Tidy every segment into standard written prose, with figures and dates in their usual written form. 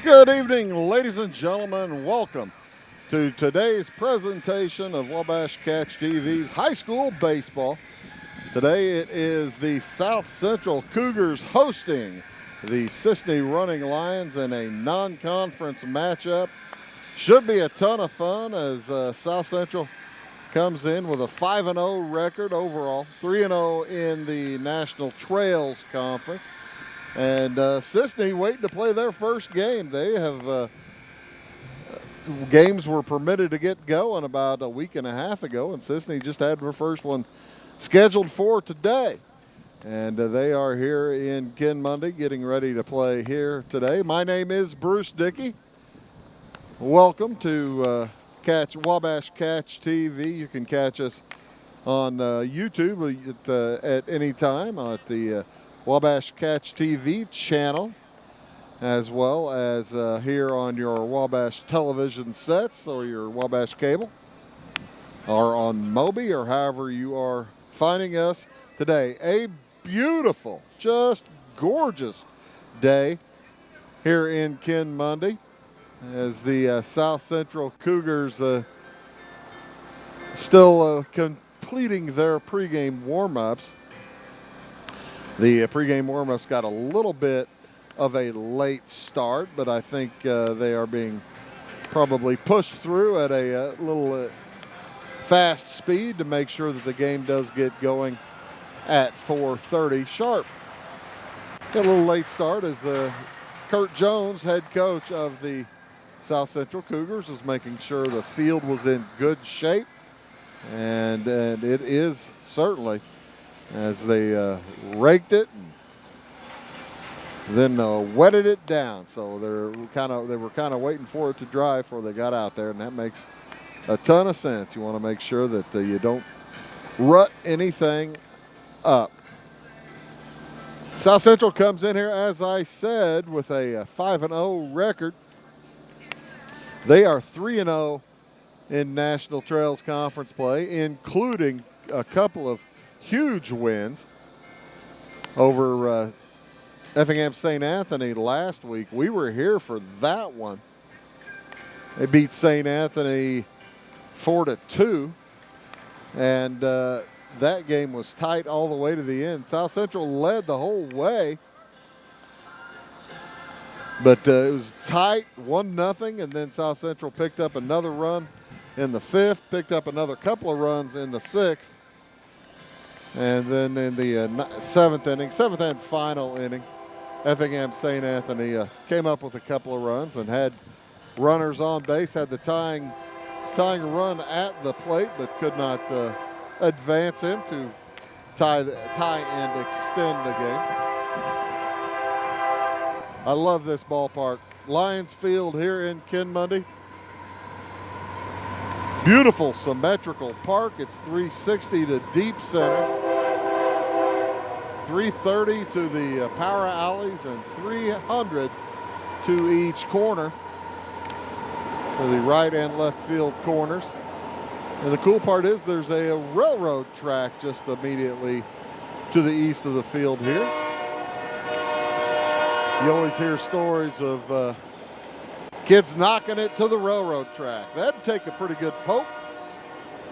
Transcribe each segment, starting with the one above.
Good evening, ladies and gentlemen. Welcome to today's presentation of Wabash Catch TV's high school baseball. Today it is the South Central Cougars hosting the Cisne Running Lions in a non-conference matchup. Should be a ton of fun as South Central comes in with a 5-0 record overall, 3-0 in the National Trails Conference. And Cisne waiting to play their first game. They have games were permitted to get going about a week and a half ago, and Cisne just had their first one scheduled for today. And they are here in Kinmundy getting ready to play here today. My name is Bruce Dickey. Welcome to Wabash Catch TV. You can catch us on YouTube at any time at the Wabash Catch TV channel, as well as here on your Wabash television sets or your Wabash cable, or on Moby, or however you are finding us today. A beautiful, just gorgeous day here in Kinmundy as the South Central Cougars still completing their pregame warm-ups. The pregame warm-ups got a little bit of a late start, but I think they are being probably pushed through at a little fast speed to make sure that the game does get going at 4:30 sharp. Got a little late start as Kurt Jones, head coach of the South Central Cougars, was making sure the field was in good shape, and it is certainly, as they raked it and then wetted it down. So they were kind of waiting for it to dry before they got out there, and that makes a ton of sense. You want to make sure that you don't rut anything up. South Central comes in here, as I said, with a 5-0 record. They are 3-0 in National Trails Conference play, including a couple of huge wins over Effingham St. Anthony last week. We were here for that one. They beat St. Anthony 4-2, and that game was tight all the way to the end. South Central led the whole way, but it was tight, 1-0, and then South Central picked up another run in the fifth, picked up another couple of runs in the sixth. And then in the seventh and final inning, Effingham St. Anthony came up with a couple of runs and had runners on base, had the tying run at the plate, but could not advance him to tie and extend the game. I love this ballpark. Lions Field here in Kinmundy. Beautiful symmetrical park. It's 360 to deep center, 330 to the power alleys, and 300 to each corner for the right and left field corners. And the cool part is there's a railroad track just immediately to the east of the field here. You always hear stories of kids knocking it to the railroad track. That'd take a pretty good poke,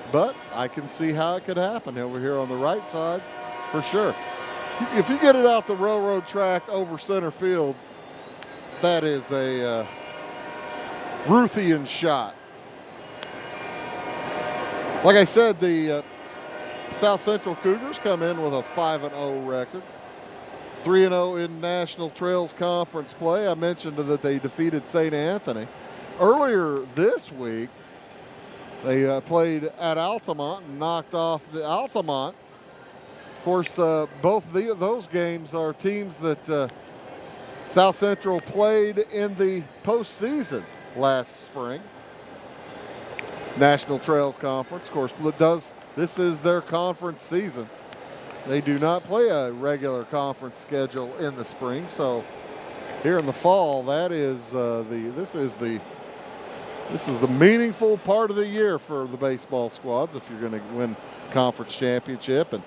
but I can see how it could happen over here on the right side for sure. If you get it out the railroad track over center field, that is a Ruthian shot. Like I said, the South Central Cougars come in with a 5-0 record. 3-0 in National Trails Conference play. I mentioned that they defeated St. Anthony. Earlier this week, they played at Altamont and knocked off the Altamont. Of course, both those games are teams that South Central played in the postseason last spring. National Trails Conference, of course, this is their conference season. They do not play a regular conference schedule in the spring, so here in the fall, this is the meaningful part of the year for the baseball squads if you're going to win conference championship. And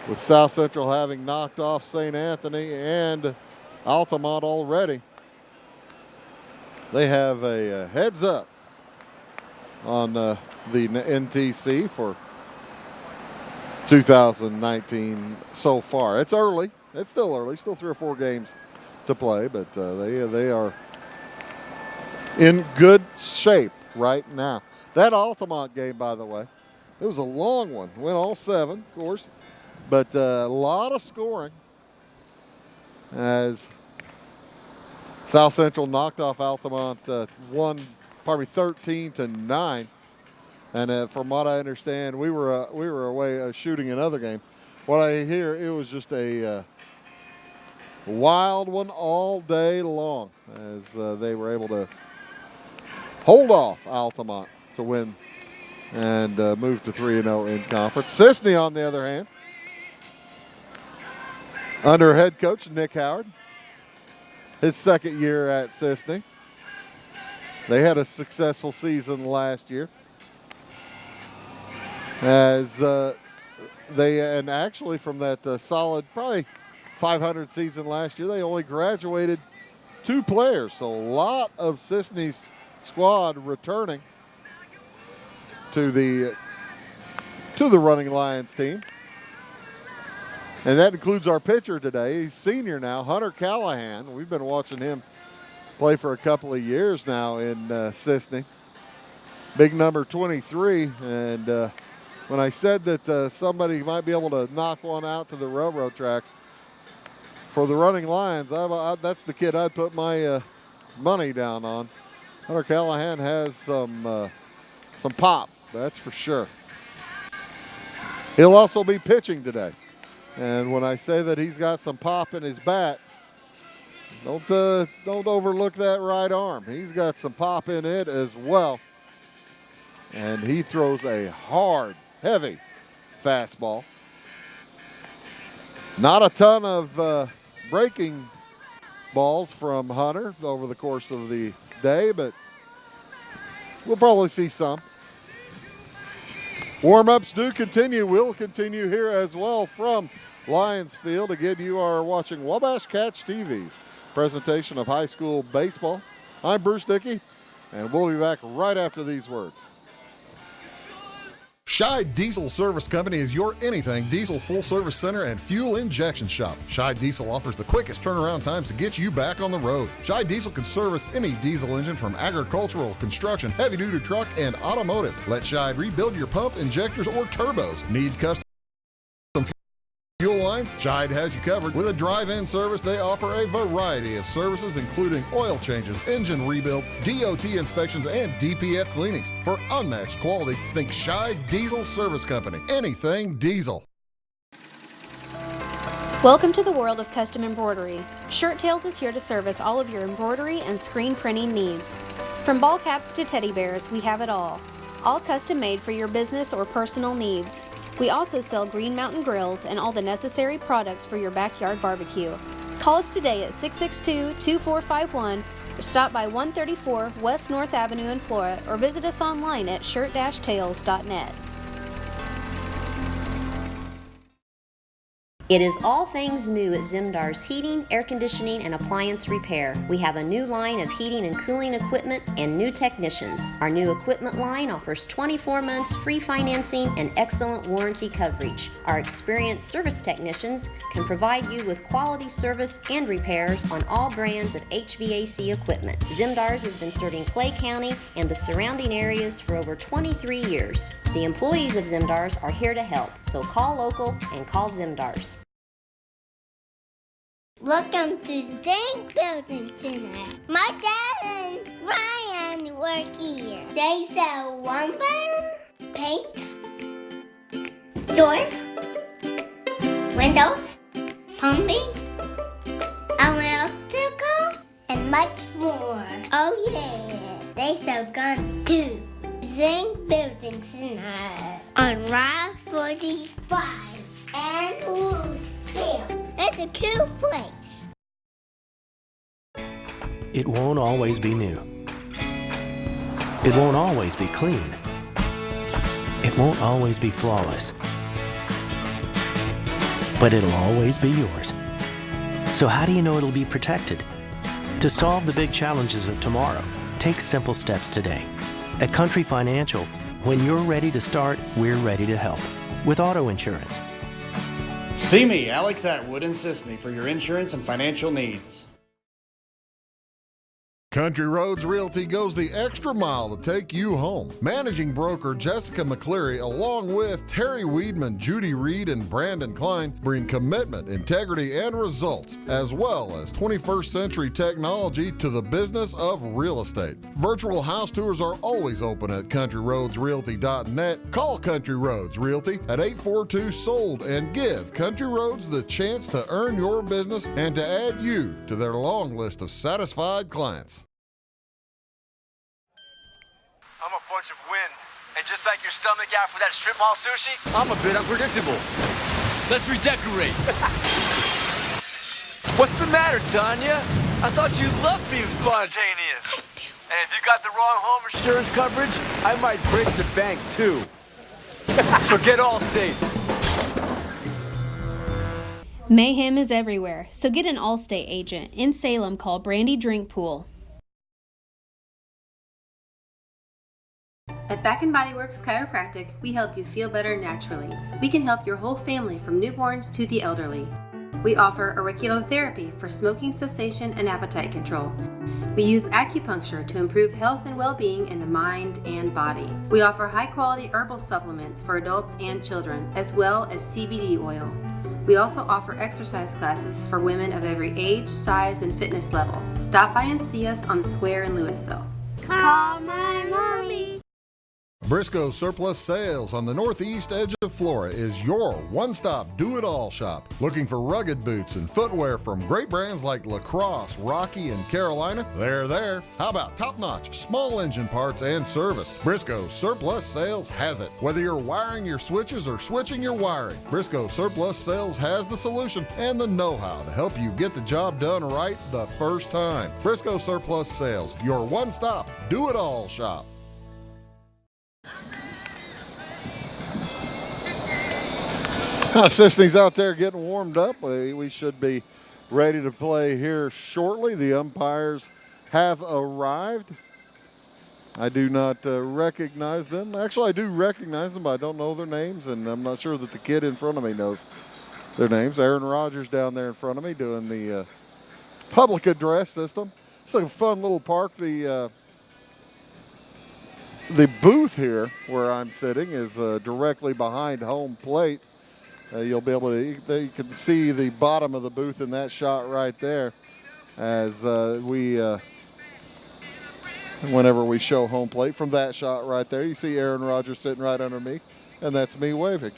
with South Central having knocked off St. Anthony and Altamont already, they have a heads up on the NTC for 2019 so far. It's early. It's still early. Still 3 or 4 games to play, but they are in good shape right now. That Altamont game, by the way, it was a long one. Went all 7, of course, but a lot of scoring as South Central knocked off Altamont 13-9. And from what I understand, we were away shooting another game. What I hear, it was just a wild one all day long as they were able to hold off Altamont to win and move to 3-0 in conference. Cisne, on the other hand, under head coach Nick Howard, his second year at Cisne. They had a successful season last year. As and actually from that solid, probably 500 season last year, they only graduated 2 players. So a lot of Cisne's squad returning to the Running Lions team. And that includes our pitcher today. He's senior now, Hunter Callahan. We've been watching him play for a couple of years now in Cisne. Big number 23. And when I said that somebody might be able to knock one out to the railroad tracks for the Running Lions, that's the kid I'd put my money down on. Hunter Callahan has some pop, that's for sure. He'll also be pitching today. And when I say that he's got some pop in his bat, don't overlook that right arm. He's got some pop in it as well. And he throws a hard, heavy fastball. Not a ton of breaking balls from Hunter over the course of the day, but we'll probably see some. Warm-ups do continue. We'll continue here as well from Lions Field. Again, you are watching Wabash Catch TV's presentation of high school baseball. I'm Bruce Dickey, and we'll be back right after these words. Scheid Diesel Service Company is your anything diesel full service center and fuel injection shop. Scheid Diesel offers the quickest turnaround times to get you back on the road. Scheid Diesel can service any diesel engine from agricultural, construction, heavy duty truck, and automotive. Let Scheid rebuild your pump, injectors, or turbos. Need custom fuel lines? Scheid has you covered. With a drive-in service, they offer a variety of services, including oil changes, engine rebuilds, DOT inspections, and DPF cleanings. For unmatched quality, think Scheid Diesel Service Company. Anything diesel. Welcome to the world of custom embroidery. Shirt Tales is here to service all of your embroidery and screen printing needs. From ball caps to teddy bears, we have it all. All custom made for your business or personal needs. We also sell Green Mountain grills and all the necessary products for your backyard barbecue. Call us today at 662-2451 or stop by 134 West North Avenue in Flora or visit us online at shirt-tales.net. It is all things new at Zimdar's Heating, Air Conditioning, and Appliance Repair. We have a new line of heating and cooling equipment and new technicians. Our new equipment line offers 24 months free financing and excellent warranty coverage. Our experienced service technicians can provide you with quality service and repairs on all brands of HVAC equipment. Zimdar's has been serving Clay County and the surrounding areas for over 23 years. The employees of Zimdar's are here to help, so call local and call Zimdar's. Welcome to Zinc Building Center. My dad and Ryan work here. They sell lumber, paint, doors, windows, plumbing, electrical, and much more. Oh yeah, they sell guns too. Zinc Building Center on Route 45 and Louisville. It's a cool place. It won't always be new. It won't always be clean. It won't always be flawless. But it'll always be yours. So how do you know it'll be protected? To solve the big challenges of tomorrow, take simple steps today. At Country Financial, when you're ready to start, we're ready to help. With auto insurance. See me, Alex Atwood in Cisne, for your insurance and financial needs. Country Roads Realty goes the extra mile to take you home. Managing broker Jessica McCleary, along with Terry Weedman, Judy Reed, and Brandon Klein, bring commitment, integrity, and results, as well as 21st century technology to the business of real estate. Virtual house tours are always open at countryroadsrealty.net. Call Country Roads Realty at 842-SOLD and give Country Roads the chance to earn your business and to add you to their long list of satisfied clients. I'm a bunch of wind. And just like your stomach after that strip mall sushi, I'm a bit unpredictable. Let's redecorate. What's the matter, Tanya? I thought you loved being spontaneous. And if you got the wrong home insurance coverage, I might break the bank too. So get Allstate. Mayhem is everywhere, so get an Allstate agent. In Salem, call Brandy Drink Pool. At Back & Body Works Chiropractic, we help you feel better naturally. We can help your whole family from newborns to the elderly. We offer auriculotherapy for smoking cessation and appetite control. We use acupuncture to improve health and well-being in the mind and body. We offer high-quality herbal supplements for adults and children, as well as CBD oil. We also offer exercise classes for women of every age, size, and fitness level. Stop by and see us on the square in Louisville. Call my mommy. Briscoe Surplus Sales on the northeast edge of Flora is your one-stop do-it-all shop. Looking for rugged boots and footwear from great brands like Lacrosse, Rocky, and Carolina? They're there. How about top-notch small engine parts and service? Briscoe Surplus Sales has it. Whether you're wiring your switches or switching your wiring, Briscoe Surplus Sales has the solution and the know-how to help you get the job done right the first time. Briscoe Surplus Sales, your one-stop do-it-all shop. Cisne's out there getting warmed up. We should be ready to play here shortly. The umpires have arrived. I do not recognize them. Actually, I do recognize them, but I don't know their names, and I'm not sure that the kid in front of me knows their names. Aaron Rodgers down there in front of me doing the public address system. It's a fun little park. The booth here where I'm sitting is directly behind home plate. You'll be able to, you can see the bottom of the booth in that shot right there as whenever we show home plate. From that shot right there, you see Aaron Rodgers sitting right under me, and that's me waving.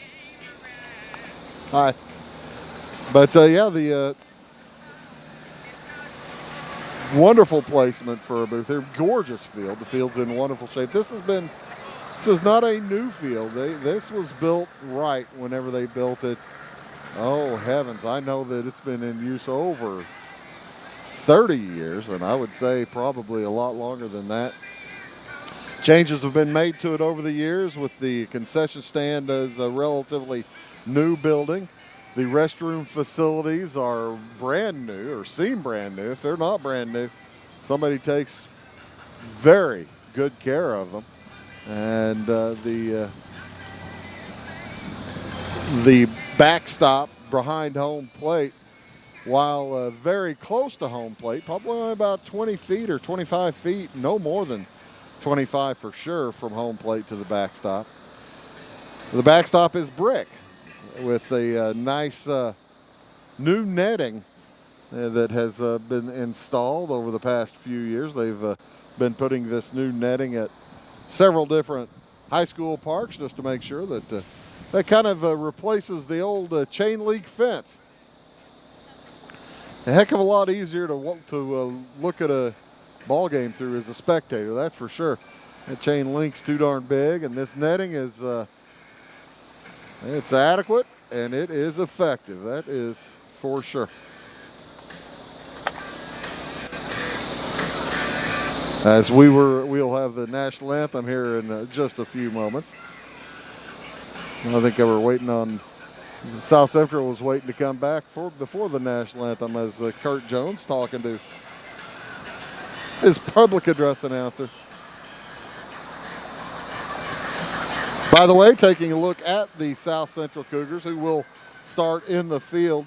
Hi. But yeah, the wonderful placement for a booth. They're gorgeous field. The field's in wonderful shape. This is not a new field. This was built right whenever they built it. Oh, heavens. I know that it's been in use over 30 years, and I would say probably a lot longer than that. Changes have been made to it over the years with the concession stand as a relatively new building. The restroom facilities are brand new or seem brand new. If they're not brand new, somebody takes very good care of them. And the backstop behind home plate, while very close to home plate, probably only about 20 feet or 25 feet, no more than 25 for sure from home plate to the backstop. The backstop is brick with a nice new netting that has been installed over the past few years. They've been putting this new netting at several different high school parks just to make sure that that kind of replaces the old chain link fence. A heck of a lot easier to look at a ball game through as a spectator, that's for sure. That chain link's too darn big, and this netting is it's adequate and it is effective. That is for sure. As we'll have the national anthem here in just a few moments. I think they were waiting on, South Central was waiting to come back before the national anthem as Kurt Jones talking to his public address announcer. By the way, taking a look at the South Central Cougars, who will start in the field.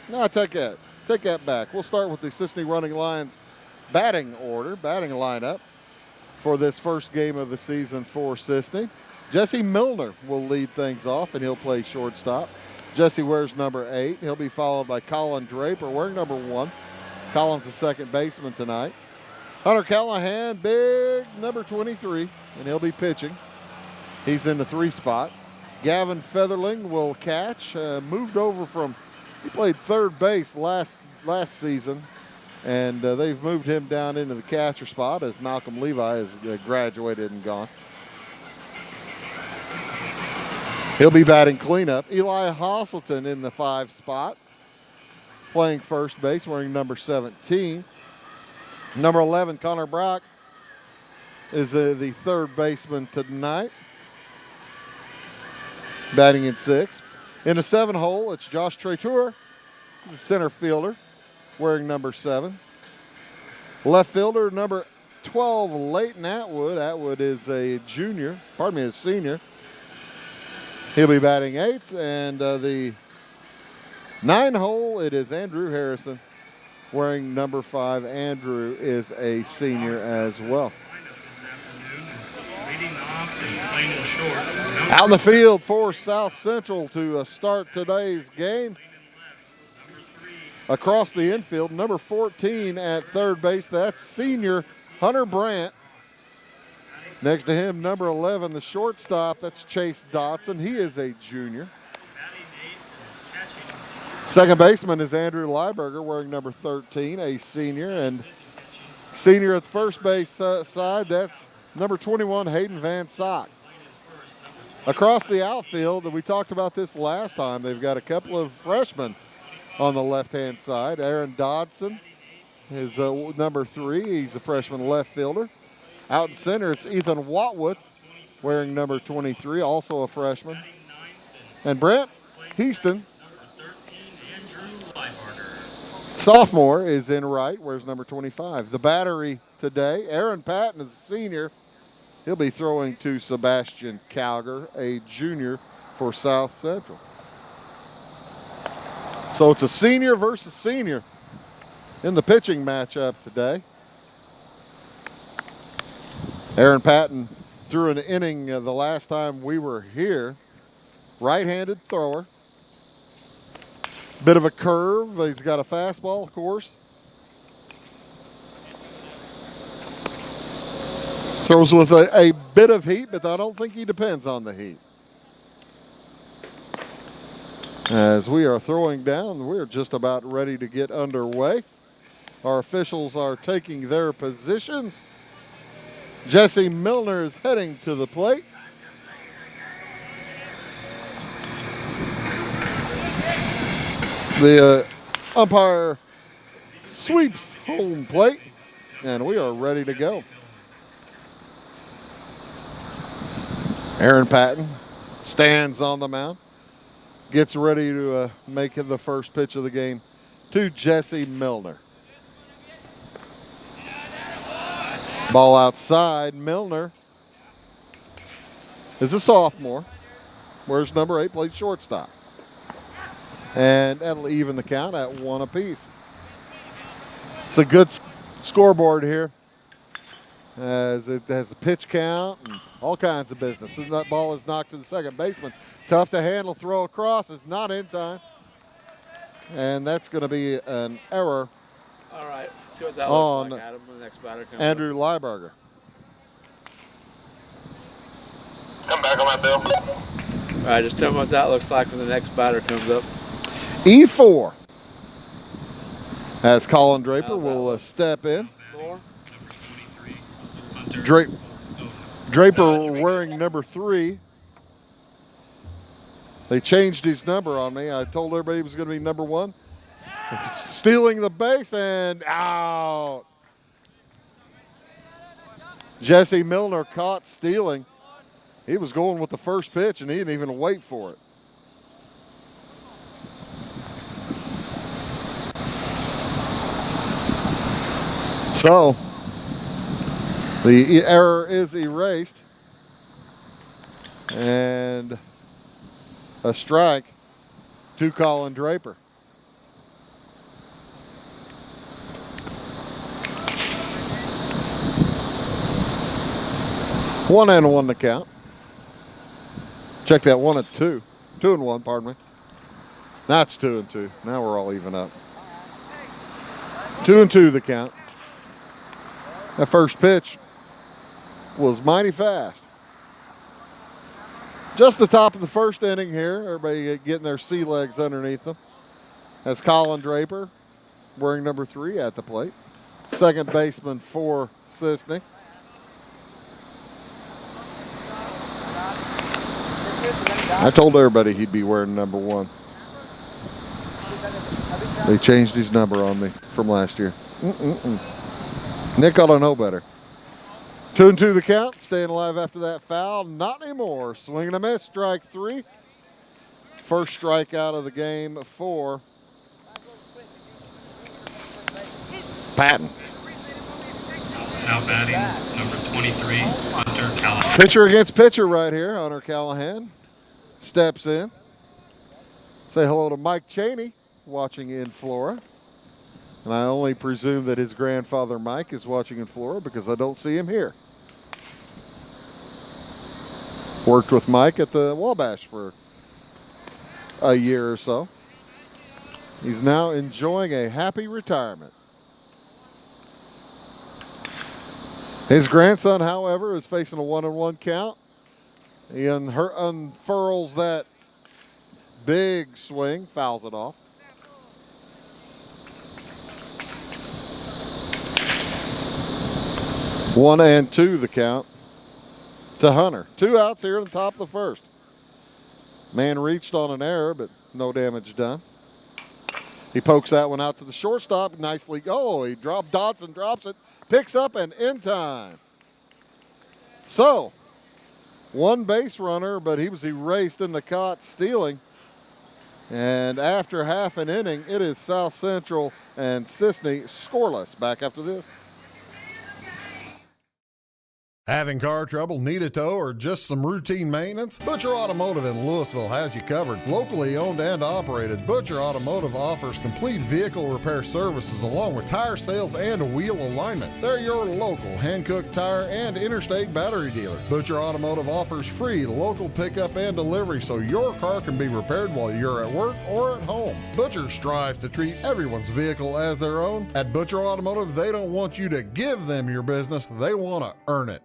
No, take that back. We'll start with the Cisne Running Lions batting lineup for this first game of the season for Cisne. Jesse Milner will lead things off, and he'll play shortstop. Jesse wears number 8. He'll be followed by Colin Draper wearing number 1. Colin's the second baseman tonight. Hunter Callahan, big number 23, and he'll be pitching. He's in the 3 spot. Gavin Featherling will catch. Moved over from, he played third base last season, and they've moved him down into the catcher spot as Malcolm Levi has graduated and gone. He'll be batting cleanup. Eli Hosselton in the 5 spot, playing first base, wearing number 17. Number 11, Connor Brock, is the third baseman tonight, batting in 6. In the 7 hole, it's Josh Tretour. He's a center fielder, wearing number 7. Left fielder, number 12, Leighton Atwood. Atwood is a senior. He'll be batting 8th. And the 9 hole, it is Andrew Harrison, wearing number 5. Andrew is a senior as well. Out in the field for South Central to start today's game. Across the infield, number 14 at third base, that's senior Hunter Brandt. Next to him, number 11, the shortstop, that's Chase Dotson. He is a junior. Second baseman is Andrew Lieberger, wearing number 13, a senior. And senior at the first base side, that's number 21, Hayden Van Sock. Across the outfield, we talked about this last time, they've got a couple of freshmen on the left-hand side. Aaron Dodson is number 3. He's a freshman left fielder. Out in center, it's Ethan Watwood, wearing number 23, also a freshman. And Brent Heaston, sophomore, is in right, wears number 25. The battery today, Aaron Patton is a senior. He'll be throwing to Sebastian Calger, a junior for South Central. So it's a senior versus senior in the pitching matchup today. Aaron Patton threw an inning the last time we were here. Right-handed thrower. Bit of a curve. He's got a fastball, of course. Throws with a bit of heat, but I don't think he depends on the heat. As we are throwing down, we're just about ready to get underway. Our officials are taking their positions. Jesse Milner is heading to the plate. The umpire sweeps home plate, and we are ready to go. Aaron Patton stands on the mound, gets ready to make the first pitch of the game to Jesse Milner. Ball outside. Milner is a sophomore. Wears number 8, plays shortstop. And that'll even the count at 1 apiece. It's a good scoreboard here, as it has a pitch count and all kinds of business. And that ball is knocked to the second baseman. Tough to handle, throw across, is not in time. and that's going to be an error All right. See what that on looks like, Adam, when the next batter comes Andrew Lieberger. Come back on my bill. up. All right, just tell me what that looks like when the next batter comes up. E4. As Colin Draper will step in. Draper wearing number 3. They changed his number on me. I told everybody he was going to be number 1. Stealing the base and out. Jesse Milner caught stealing. He was going with the first pitch and he didn't even wait for it. So the error is erased and a strike to Colin Draper. One and one to count. Check that 1-2. 2-1, pardon me. Now it's 2-2. Now we're all even up. 2-2 the count. That first pitch was mighty fast. Just the top of the first inning here. Everybody getting their sea legs underneath them. As Colin Draper, wearing number 3 at the plate. Second baseman for Cisne. I told everybody he'd be wearing number 1. They changed his number on me from last year. Nick ought to know better. 2-2 the count. Staying alive after that foul. Not anymore. Swing and a miss. Strike 3. First strikeout of the game for Patton. Now batting, number 23, Hunter Callahan. Pitcher against pitcher right here. Hunter Callahan steps in. Say hello to Mike Cheney watching in Florida. And I only presume that his grandfather Mike is watching in Florida because I don't see him here. Worked with Mike at the Wabash for a year or so. He's now enjoying a happy retirement. His grandson, however, is facing a 1-1 count. He unfurls that big swing, fouls it off. One and two the count to Hunter. 2 outs here in the top of the first. Man reached on an error, but no damage done. He pokes that one out to the shortstop. Nicely. Oh, he dropped. Dodson drops it. Picks up and in time. So, one base runner, but he was erased in the caught stealing. And after half an inning, it is South Central and Cisne scoreless. Back after this. Having car trouble, need a tow, or just some routine maintenance? Butcher Automotive in Louisville has you covered. Locally owned and operated, Butcher Automotive offers complete vehicle repair services along with tire sales and wheel alignment. They're your local Hankook tire and interstate battery dealer. Butcher Automotive offers free local pickup and delivery so your car can be repaired while you're at work or at home. Butcher strives to treat everyone's vehicle as their own. At Butcher Automotive, they don't want you to give them your business, they want to earn it.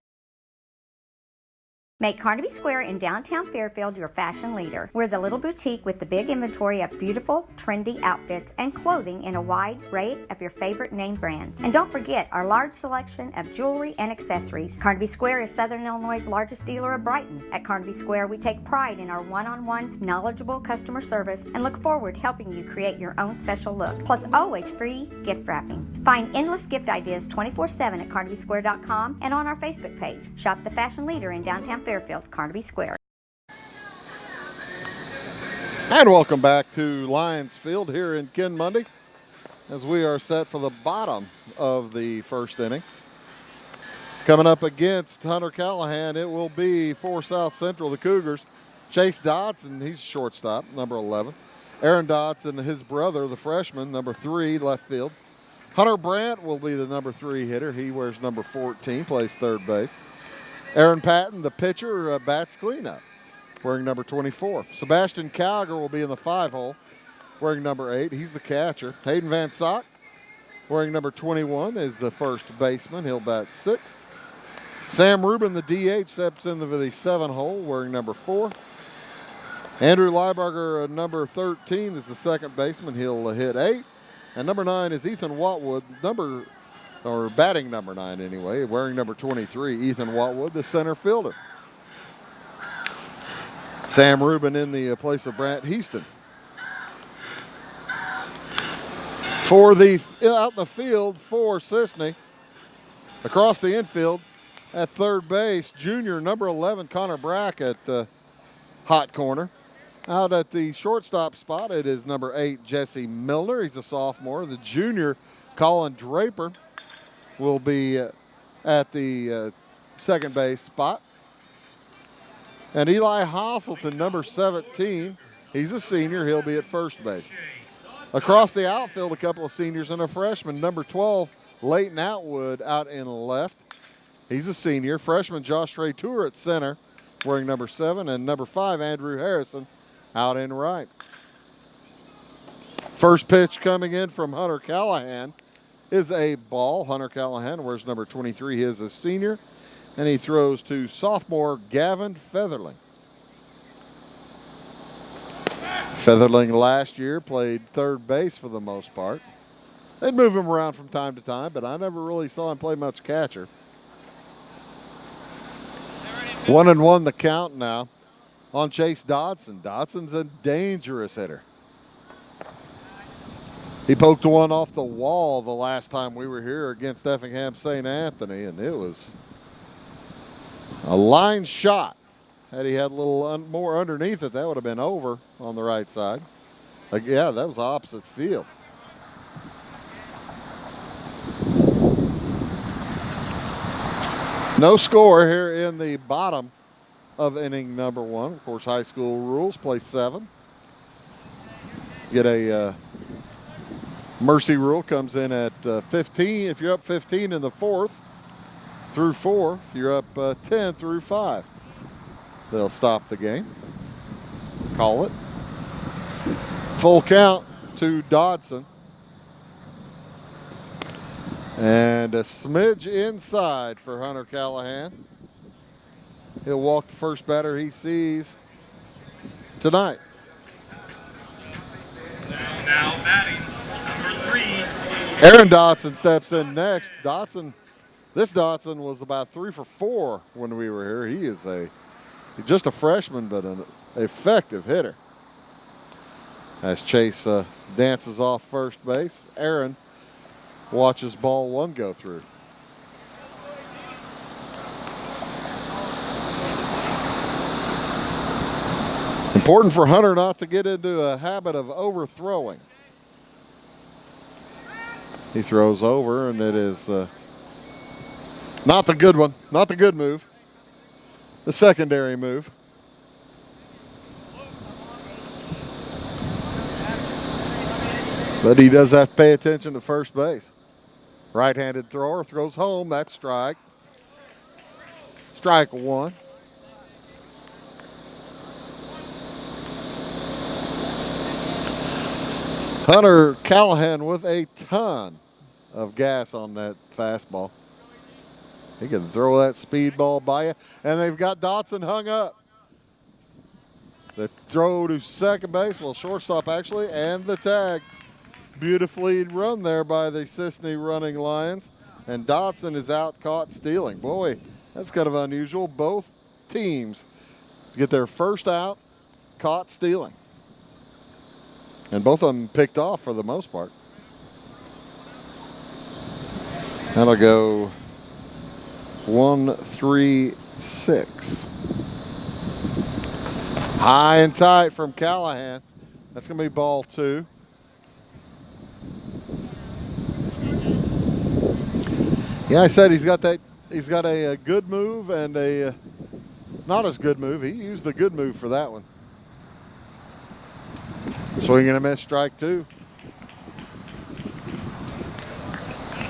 Make Carnaby Square in downtown Fairfield your fashion leader. We're the little boutique with the big inventory of beautiful, trendy outfits and clothing in a wide array of your favorite name brands. And don't forget our large selection of jewelry and accessories. Carnaby Square is Southern Illinois' largest dealer of Brighton. At Carnaby Square, we take pride in our one-on-one, knowledgeable customer service and look forward to helping you create your own special look. Plus, always free gift wrapping. Find endless gift ideas 24/7 at carnabysquare.com and on our Facebook page. Shop the fashion leader in downtown Fairfield, Carnaby Square. And welcome back to Lions Field here in Ken Mundy as we are set for the bottom of the first inning. Coming up against Hunter Callahan, it will be for South Central, the Cougars. Chase Dodson, he's shortstop, number 11. Aaron Dodson, his brother, the freshman, number 3, left field. Hunter Brandt will be the number 3 hitter. He wears number 14, plays third base. Aaron Patton, the pitcher, bats cleanup, wearing number 24. Sebastian Calger will be in the 5 hole. wearing number 8. He's the catcher. Hayden Van Sock, wearing number 21, is the first baseman. He'll bat 6th. Sam Rubin, the DH, steps into the 7 hole, wearing number 4. Andrew Lieberger, number 13, is the second baseman. He'll hit 8. And number 9 is Ethan Watwood, batting number 9 anyway, wearing number 23. Ethan Watwood, the center fielder. Sam Rubin in the place of Brant Heaston. Out in the field for Cisne, across the infield at third base, junior number 11 Connor Brack at the hot corner. Out at the shortstop spot, it is number 8 Jesse Milner. He's a sophomore. The junior Colin Draper will be at the second base spot. And Eli Hasselton, number 17, he's a senior. He'll be at first base. Across the outfield, a couple of seniors and a freshman. Number 12, Leighton Atwood out in left. He's a senior. Freshman Josh Ray Tour at center, wearing number 7. And number 5, Andrew Harrison, out in right. First pitch coming in from Hunter Callahan is a ball. Hunter Callahan wears number 23. He is a senior. And he throws to sophomore Gavin Featherling. Featherling last year played third base for the most part. They'd move him around from time to time, but I never really saw him play much catcher. 1-1 the count now on Chase Dodson. Dodson's a dangerous hitter. He poked one off the wall the last time we were here against Effingham St. Anthony, and it was a line shot. Had he had a little more underneath it, that would have been over on the right side. Yeah, that was opposite field. No score here in the bottom of inning number 1. Of course, high school rules, play 7. Get a mercy rule, comes in at 15. If you're up 15 in the 4th through 4, if you're up 10 through 5, they'll stop the game. Call it. Full count to Dodson. And a smidge inside for Hunter Callahan. He'll walk the first batter he sees tonight. Now batting, number 3. Aaron Dodson steps in next. This Dodson was about 3 for 4 when we were here. He is just a freshman, but an effective hitter. As Chase dances off first base, Aaron watches ball 1 go through. Important for Hunter not to get into a habit of overthrowing. He throws over, and it is not the good one, not the good move. The secondary move. But he does have to pay attention to first base. Right-handed thrower throws home. That's strike. Strike 1. Hunter Callahan with a ton of gas on that fastball. He can throw that speedball by you. And they've got Dodson hung up. The throw to second base, well, shortstop actually, and the tag. Beautifully run there by the Cisne running Lions. And Dodson is out caught stealing. Boy, that's kind of unusual. Both teams get their first out caught stealing. And both of them picked off for the most part. That'll go 1-3-6. High and tight from Callahan. That's going to be ball 2. Yeah, I said he's got a good move and a not as good move. He used the good move for that one. Swing and a miss, strike 2.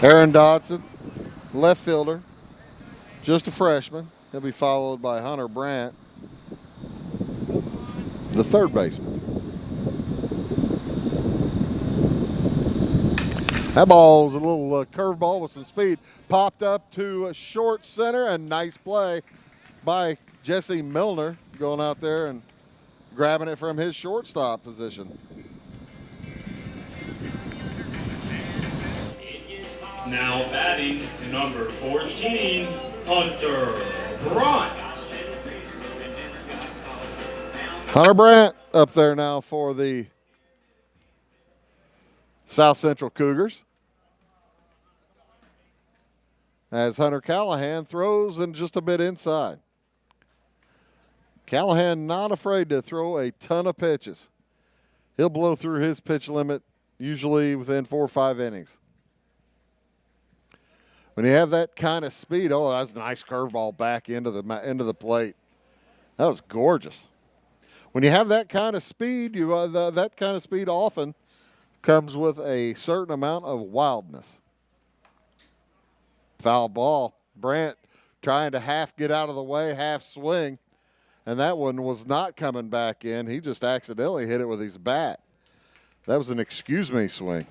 Aaron Dodson, left fielder, just a freshman. He'll be followed by Hunter Brandt, the third baseman. That ball's a little curveball with some speed. Popped up to short center, and nice play by Jesse Milner going out there and grabbing it from his shortstop position. Now batting number 14, Hunter Bryant. Hunter Brandt up there now for the South Central Cougars. As Hunter Callahan throws and just a bit inside. Callahan not afraid to throw a ton of pitches. He'll blow through his pitch limit usually within 4 or 5 innings. When you have that kind of speed, oh, that's a nice curveball back into the plate. That was gorgeous. When you have that kind of speed, that kind of speed often comes with a certain amount of wildness. Foul ball. Brandt trying to half get out of the way, half swing, and that one was not coming back in. He just accidentally hit it with his bat. That was an excuse me swing.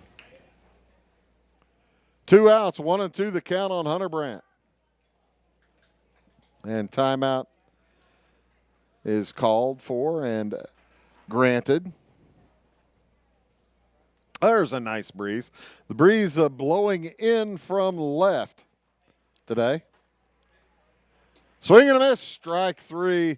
2 outs, 1 and 2 the count on Hunter Brandt. And timeout is called for and granted. There's a nice breeze. The breeze blowing in from left today. Swing and a miss, strike 3.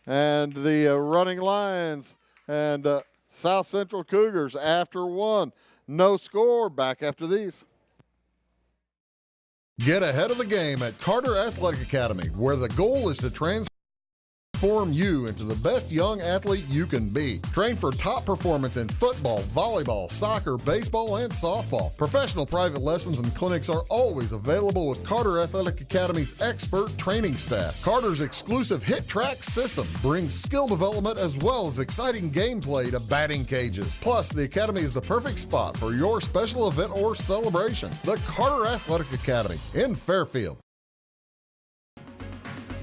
And the running Lions and South Central Cougars after 1. No score, back after these. Get ahead of the game at Carter Athletic Academy, where the goal is to transform you into the best young athlete you can be. Train for top performance in football, volleyball, soccer, baseball, and softball. Professional private lessons and clinics are always available with Carter Athletic Academy's expert training staff. Carter's exclusive Hit Track system brings skill development as well as exciting gameplay to batting cages. Plus, the Academy is the perfect spot for your special event or celebration. The Carter Athletic Academy in Fairfield.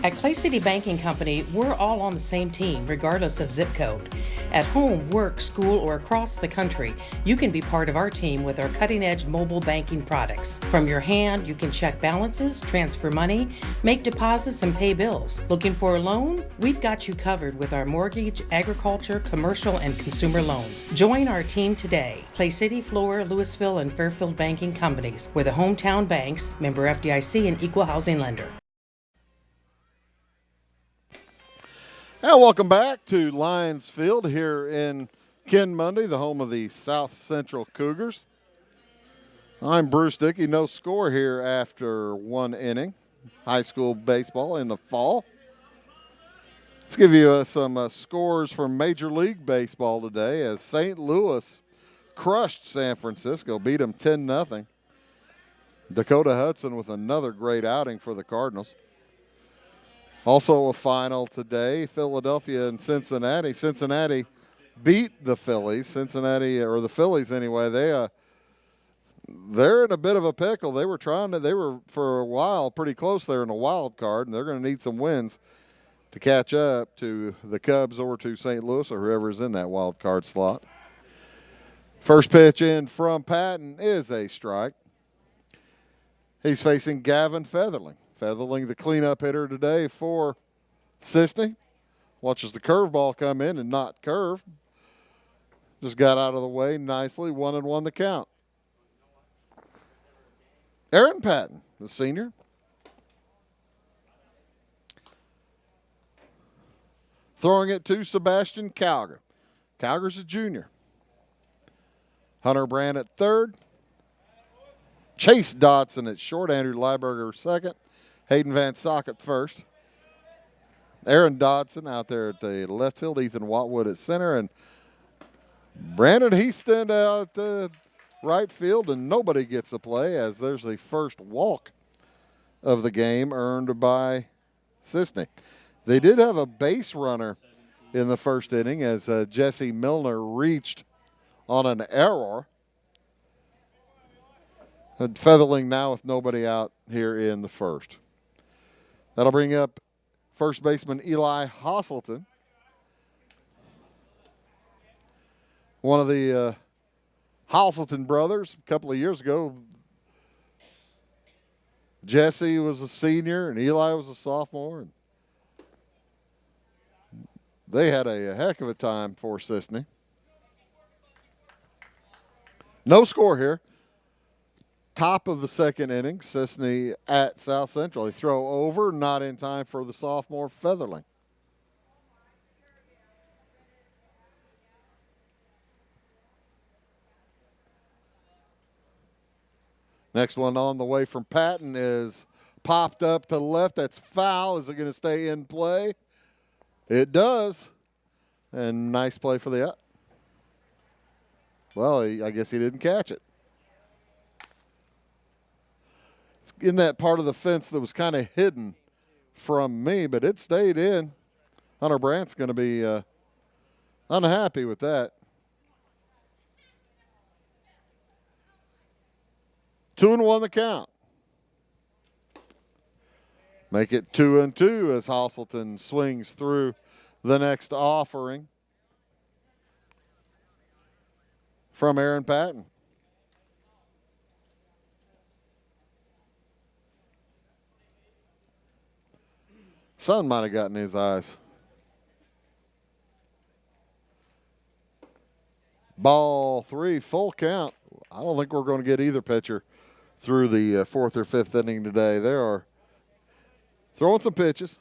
At Clay City Banking Company, we're all on the same team, regardless of zip code. At home, work, school, or across the country, you can be part of our team with our cutting-edge mobile banking products. From your hand, you can check balances, transfer money, make deposits, and pay bills. Looking for a loan? We've got you covered with our mortgage, agriculture, commercial, and consumer loans. Join our team today. Clay City, Flora, Louisville, and Fairfield Banking Companies. We're the hometown banks, member FDIC, and equal housing lender. And welcome back to Lions Field here in Ken Mundy, the home of the South Central Cougars. I'm Bruce Dickey. No score here after 1 inning. High school baseball in the fall. Let's give you some scores from Major League Baseball today as St. Louis crushed San Francisco, beat them 10-0. Dakota Hudson with another great outing for the Cardinals. Also a final today, Philadelphia and Cincinnati. Cincinnati beat the Phillies. The Phillies anyway, they're in a bit of a pickle. They were for a while pretty close there in the wild card, and they're going to need some wins to catch up to the Cubs or to St. Louis or whoever's in that wild card slot. First pitch in from Patton is a strike. He's facing Gavin Featherling. Featherling, the cleanup hitter today for Cisne. Watches the curveball come in and not curve. Just got out of the way nicely. 1-1 the count. Aaron Patton, the senior. Throwing it to Sebastian Calger. Calger's a junior. Hunter Brandt at third. Chase Dotson at short. Andrew Lieberger second. Hayden Van Sock at first. Aaron Dodson out there at the left field. Ethan Watwood at center. And Brandon Heaston out the right field. And nobody gets a play as there's the first walk of the game earned by Cisne. They did have a base runner in the first inning as Jesse Milner reached on an error. And Featherling now with nobody out here in the first. That'll bring up first baseman Eli Hosselton. One of the Hasselton brothers a couple of years ago. Jesse was a senior and Eli was a sophomore. And they had a heck of a time for Cisne. No score here. Top of the second inning, Cisne at South Central. They throw over, not in time for the sophomore Featherling. Next one on the way from Patton is popped up to the left. That's foul. Is it going to stay in play? It does. And nice play for the up. Well, I guess he didn't catch it. It's in that part of the fence that was kind of hidden from me, but it stayed in. Hunter Brandt's going to be unhappy with that. 2-1 the count. Make it 2-2 as Hasselton swings through the next offering from Aaron Patton. Sun might have gotten his eyes. Ball 3, full count. I don't think we're going to get either pitcher through the fourth or fifth inning today. They are throwing some pitches.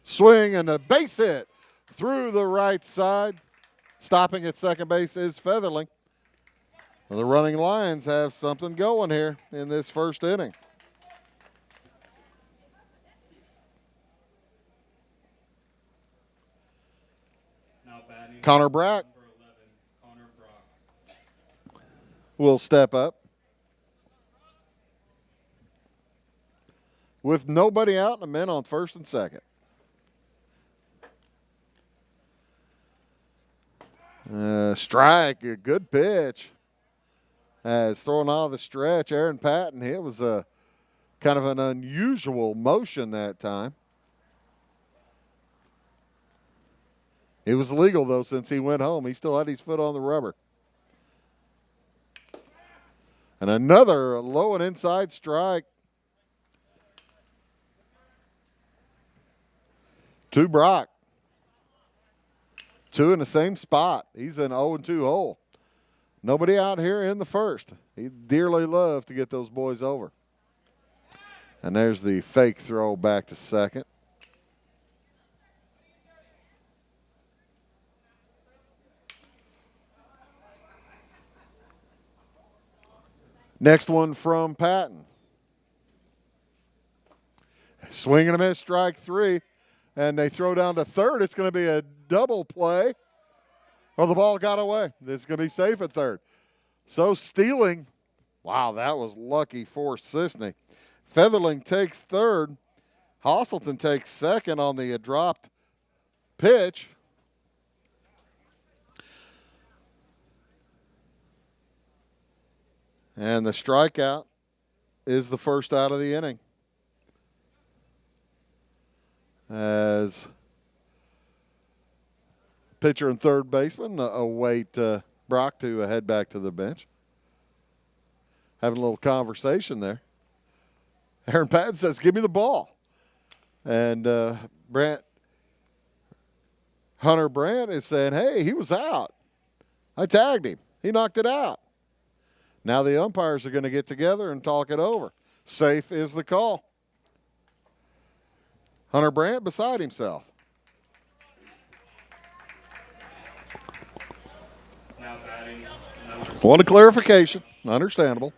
Swing and a base hit through the right side. Stopping at second base is Featherling. Well, the running Lions have something going here in this first inning. Connor Brack will step up. With nobody out and the men on first and second. Strike, a good pitch. As thrown out of the stretch, Aaron Patton, it was a kind of an unusual motion that time. It was legal, though, since he went home. He still had his foot on the rubber. And another low and inside strike. To Brock. 2 in the same spot. He's in 0-2 hole. Nobody out here in the first. He'd dearly love to get those boys over. And there's the fake throw back to second. Next one from Patton. Swing and a miss, strike 3. And they throw down to third. It's going to be a double play. Well, the ball got away. It's going to be safe at third. So stealing. Wow, that was lucky for Cisne. Featherling takes third. Hasselton takes second on the dropped pitch. And the strikeout is the first out of the inning. As pitcher and third baseman await Brock to head back to the bench. Having a little conversation there. Aaron Patton says, give me the ball. And Hunter Brandt is saying, hey, he was out. I tagged him. He knocked it out. Now the umpires are going to get together and talk it over. Safe is the call. Hunter Brandt beside himself. Now batting One a clarification. Understandable.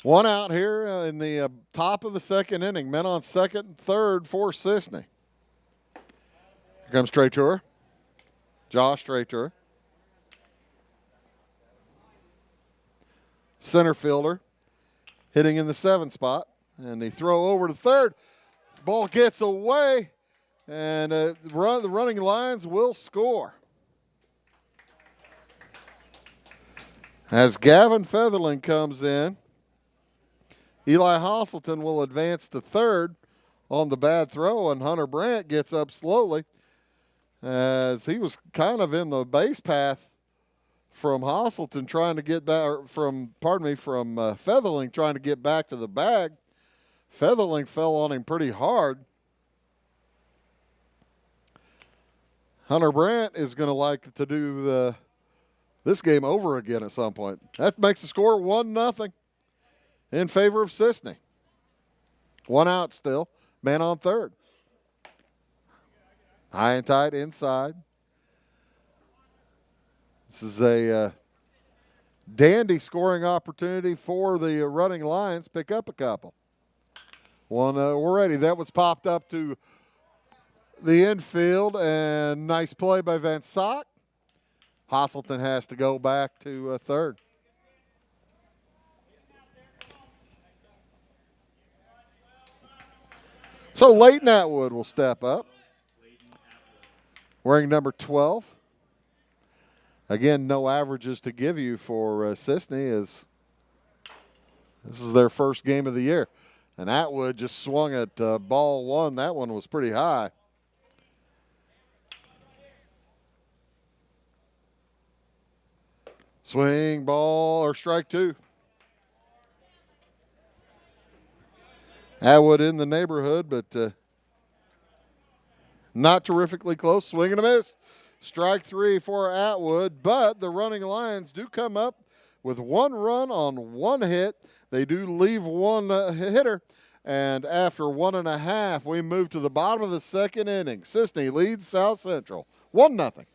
One out here in the top of the second inning. Men on second and third for Cisne. Here comes Traitor. Josh Traitor. Center fielder hitting in the 7 spot. And they throw over to third. Ball gets away. And the running Lions will score. As Gavin Featherling comes in, Eli Hasselton will advance to third on the bad throw, and Hunter Brandt gets up slowly. as he was kind of in the base path from Hostleton trying to get back, from Featherling trying to get back to the bag. Featherling fell on him pretty hard. Hunter Brandt is going to like to do this game over again at some point. That makes the score 1-0 in favor of Cisne. 1 out still. Man on third. High and tight inside. This is a dandy scoring opportunity for the running Lions. Pick up a couple. One already. That was popped up to the infield, and nice play by Van Sock. Hostleton has to go back to third. So Leighton Atwood will step up, wearing number 12. Again, no averages to give you for Cisne, as this is their first game of the year. And Atwood just swung at ball one. That one was pretty high. Swing, ball, or strike two. Atwood in the neighborhood, but not terrifically close. Swing and a miss. Strike three for Atwood, but the running Lions do come up with 1 run on 1 hit. They do leave 1 hitter, and after 1.5, we move to the bottom of the second inning. Cisne leads South Central 1-0.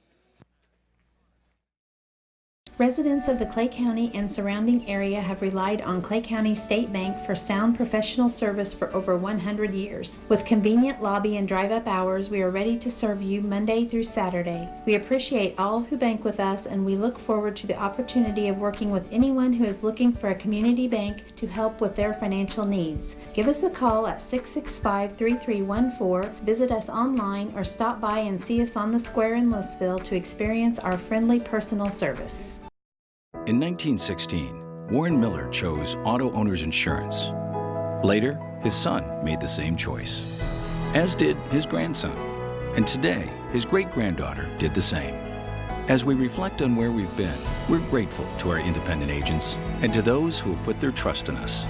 Residents of the Clay County and surrounding area have relied on Clay County State Bank for sound professional service for over 100 years. With convenient lobby and drive-up hours, we are ready to serve you Monday through Saturday. We appreciate all who bank with us, and we look forward to the opportunity of working with anyone who is looking for a community bank to help with their financial needs. Give us a call at 665-3314, visit us online, or stop by and see us on the square in Louisville to experience our friendly personal service. In 1916, Warren Miller chose Auto Owners Insurance. Later, his son made the same choice, as did his grandson. And today, his great-granddaughter did the same. As we reflect on where we've been, we're grateful to our independent agents and to those who have put their trust in us,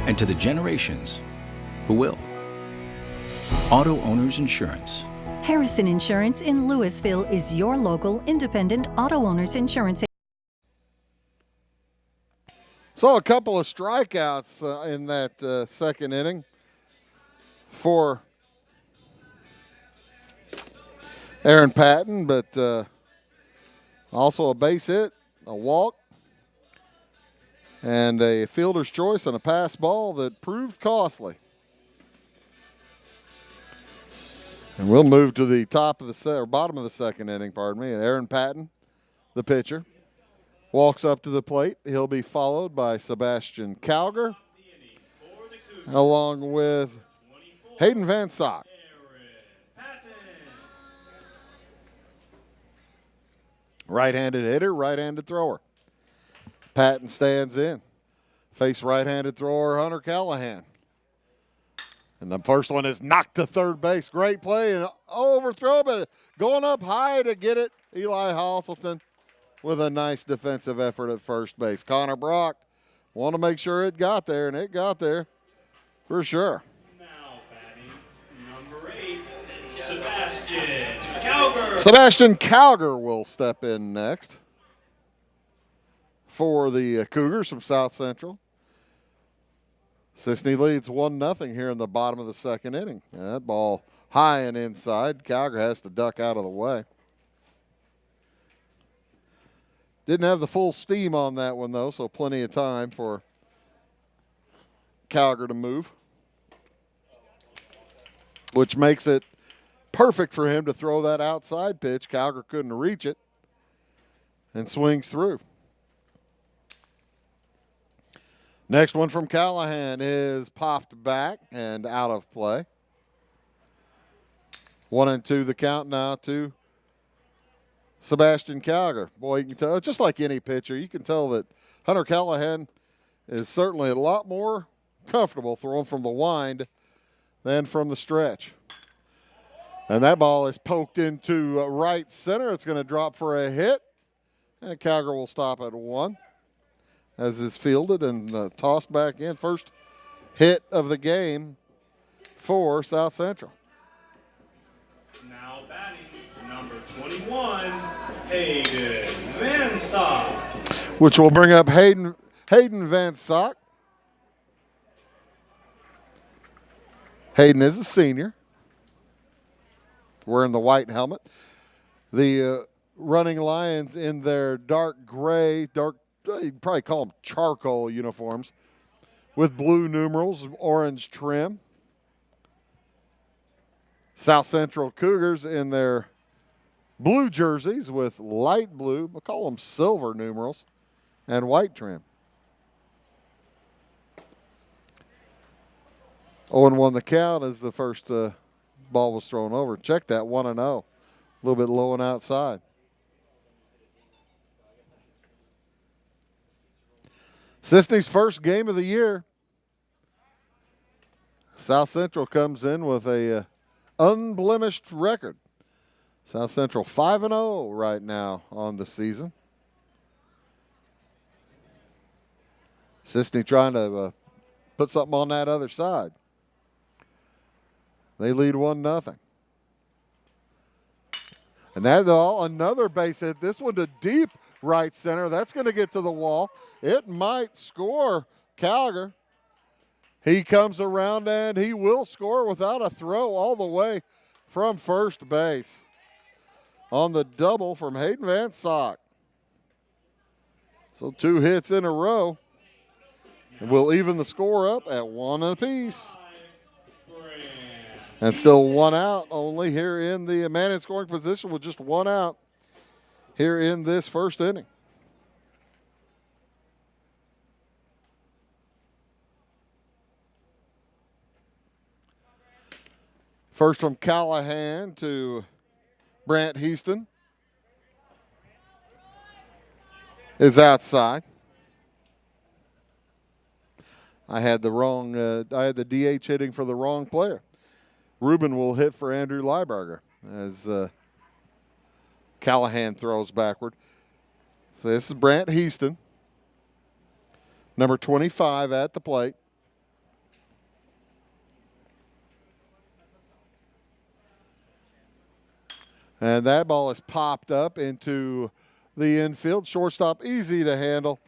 and to the generations who will. Auto Owners Insurance. Harrison Insurance in Louisville is your local independent auto owners insurance. So a couple of strikeouts in that second inning for Aaron Patton, but also a base hit, a walk, and a fielder's choice on a pass ball that proved costly. And we'll move to the bottom of the second inning, pardon me. And Aaron Patton, the pitcher, walks up to the plate. He'll be followed by Sebastian Calger, along with Hayden Van Sock. Right-handed hitter, right-handed thrower. Patton stands in. Face right-handed thrower Hunter Callahan. And the first one is knocked to third base. Great play and overthrow, but going up high to get it. Eli Hostleton with a nice defensive effort at first base. Connor Brock wanted to make sure it got there, and it got there for sure. Now batting number 8, Sebastian Calger. Sebastian Calger will step in next for the Cougars from South Central. Cisne leads 1-0 here in the bottom of the second inning. That ball high and inside. Calger has to duck out of the way. Didn't have the full steam on that one, though, so plenty of time for Calger to move, which makes it perfect for him to throw that outside pitch. Calger couldn't reach it and swings through. Next one from Callahan is popped back and out of play. 1-2 the count now to Sebastian Calger. Boy, you can tell, just like any pitcher, you can tell that Hunter Callahan is certainly a lot more comfortable throwing from the wind than from the stretch. And that ball is poked into right center. It's going to drop for a hit. And Calgary will stop at 1 as is fielded and tossed back in. First hit of the game for South Central. Now batting, number 21, Hayden Van Sock. Which will bring up Hayden Van Sock. Hayden is a senior, wearing the white helmet. The running Lions in their dark gray, you'd probably call them charcoal uniforms, with blue numerals, orange trim. South Central Cougars in their blue jerseys with light blue, we'll call them silver numerals, and white trim. 0-1 the count as the first ball was thrown over. Check that, 1-0. A little bit low and outside. Cisne's first game of the year. South Central comes in with a unblemished record. South Central 5-0 right now on the season. Cisne trying to put something on that other side. They lead 1-0. And that's all. Another base hit. This one to deep right center. That's going to get to the wall. It might score Calgary. He comes around and he will score without a throw all the way from first base on the double from Hayden Van Sock. So 2 hits in a row. And we'll even the score up at 1 apiece. And still 1 out only here in the man in scoring position with just 1 out here in this first inning. First from Callahan to Brant Heaston is outside. I had the DH hitting for the wrong player. Ruben will hit for Andrew Lieberger as Callahan throws backward. So this is Brant Heaston, number 25 at the plate. And that ball is popped up into the infield. Shortstop easy to handle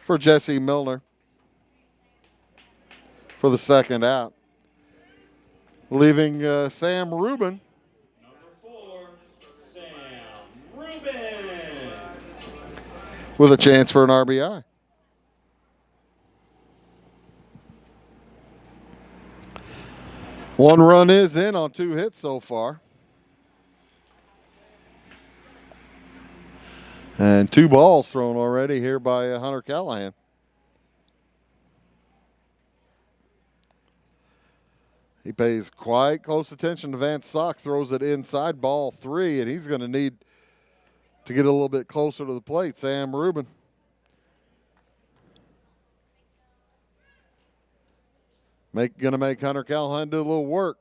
for Jesse Milner for the second out. Leaving Sam Rubin. Number 4, Sam Rubin. With a chance for an RBI. One run is in on 2 hits so far. And 2 balls thrown already here by Hunter Callahan. He pays quite close attention to Van Sock, throws it inside, ball 3, and he's going to need to get a little bit closer to the plate. Sam Rubin. Going to make Hunter Callahan do a little work.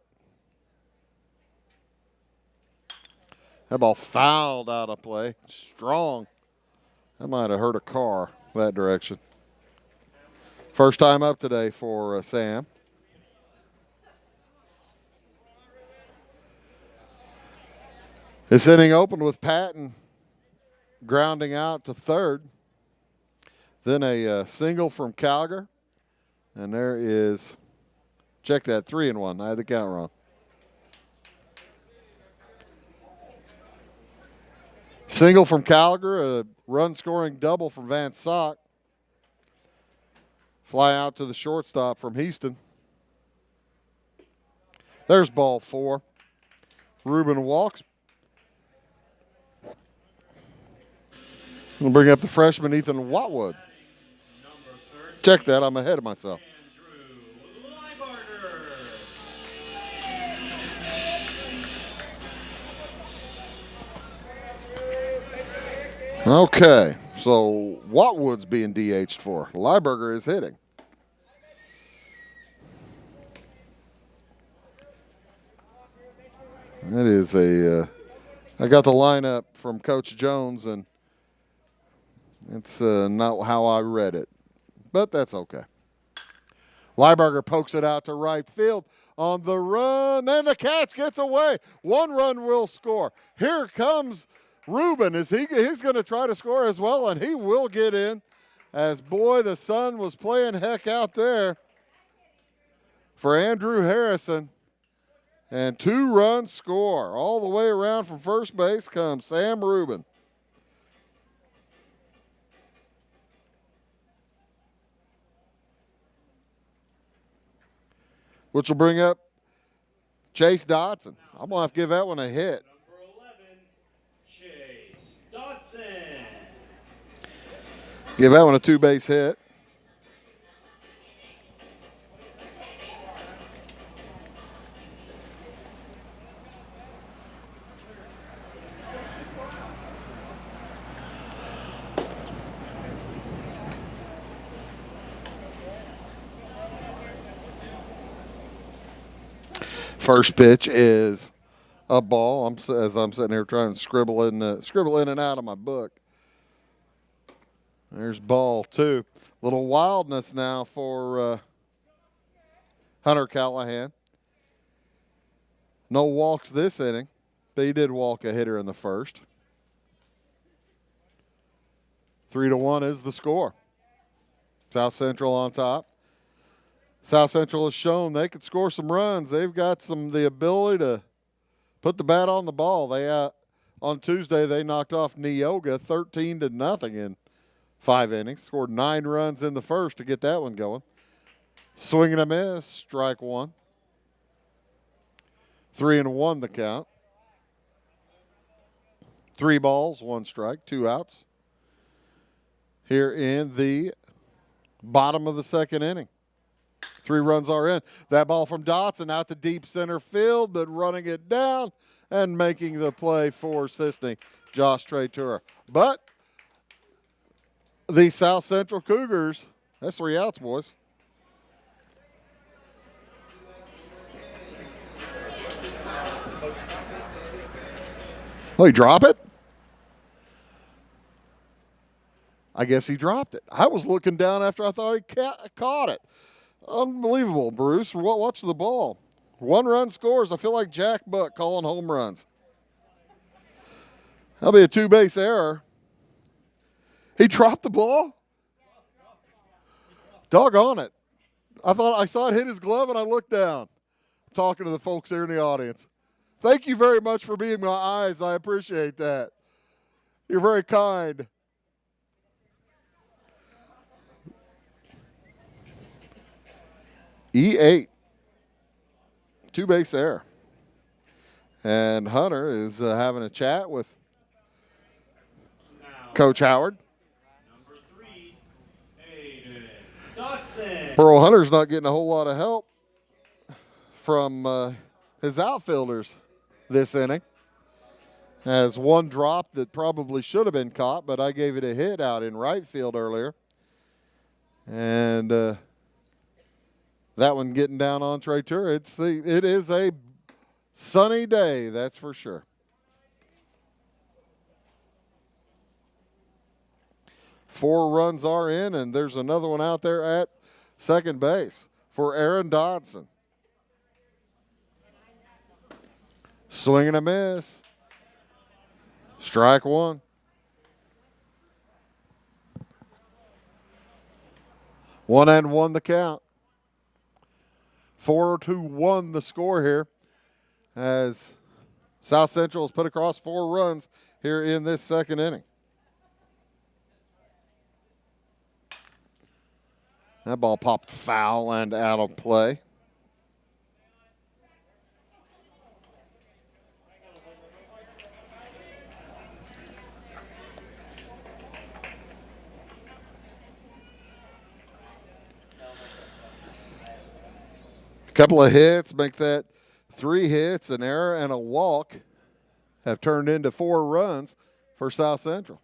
That ball fouled out of play. Strong. That might have hurt a car that direction. First time up today for Sam. This inning opened with Patton grounding out to third. Then a single from Calgary. And there is, check that, 3-1. I had the count wrong. Single from Calgary, a run-scoring double from Van Sock. Fly out to the shortstop from Heaston. There's ball 4. Rubin walks. We'll bring up the freshman Ethan Watwood. Check that, I'm ahead of myself. Okay, so Watwood's being DH'd for. Lieberger is hitting. That is I got the lineup from Coach Jones, and it's not how I read it, but that's okay. Lieberger pokes it out to right field on the run, and the catch gets away. 1 run will score. Here comes Ruben. He's going to try to score as well, and he will get in. As boy, the sun was playing heck out there for Andrew Harrison. And 2 runs score. All the way around from first base comes Sam Rubin. Which will bring up Chase Dotson. I'm going to have to give that one a hit. Number 11, Chase Dotson. Give that one a 2-base hit. First pitch is a ball. As I'm sitting here trying to scribble in and out of my book. There's ball 2. Little wildness now for Hunter Callahan. No walks this inning, but he did walk a hitter in the first. 3-1 is the score. South Central on top. South Central has shown they could score some runs. They've got the ability to put the bat on the ball. They on Tuesday they knocked off Neoga 13-0 in 5 innings. Scored 9 runs in the first to get that one going. Swing and a miss, strike 1. 3-1 the count. 3 balls, 1 strike, 2 outs. Here in the bottom of the second inning. 3 runs are in. That ball from Dotson out to deep center field, but running it down and making the play for Cisne, Josh Tretura. But the South Central Cougars, that's 3 outs, boys. Oh, he dropped it? I guess he dropped it. I was looking down after I thought he caught it. Unbelievable, Bruce. Watch the ball. 1 run scores. I feel like Jack Buck calling home runs. That'll be a 2-base error. He dropped the ball? Doggone it. I thought I saw it hit his glove and I looked down. I'm talking to the folks here in the audience. Thank you very much for being my eyes. I appreciate that. You're very kind. E8. 2-base error. And Hunter is having a chat with Coach Howard. Number 3, Aiden Dotson. Pearl Hunter's not getting a whole lot of help from his outfielders this inning. Has 1 drop that probably should have been caught, but I gave it a hit out in right field earlier. And that one getting down on Tretura. It is a sunny day, that's for sure. 4 runs are in, and there's another one out there at second base for Aaron Dodson. Swing and a miss. Strike 1. 1-1 the count. 4-1 the score here as South Central has put across 4 runs here in this second inning. That ball popped foul and out of play. A couple of hits make that 3 hits, an error, and a walk have turned into 4 runs for South Central.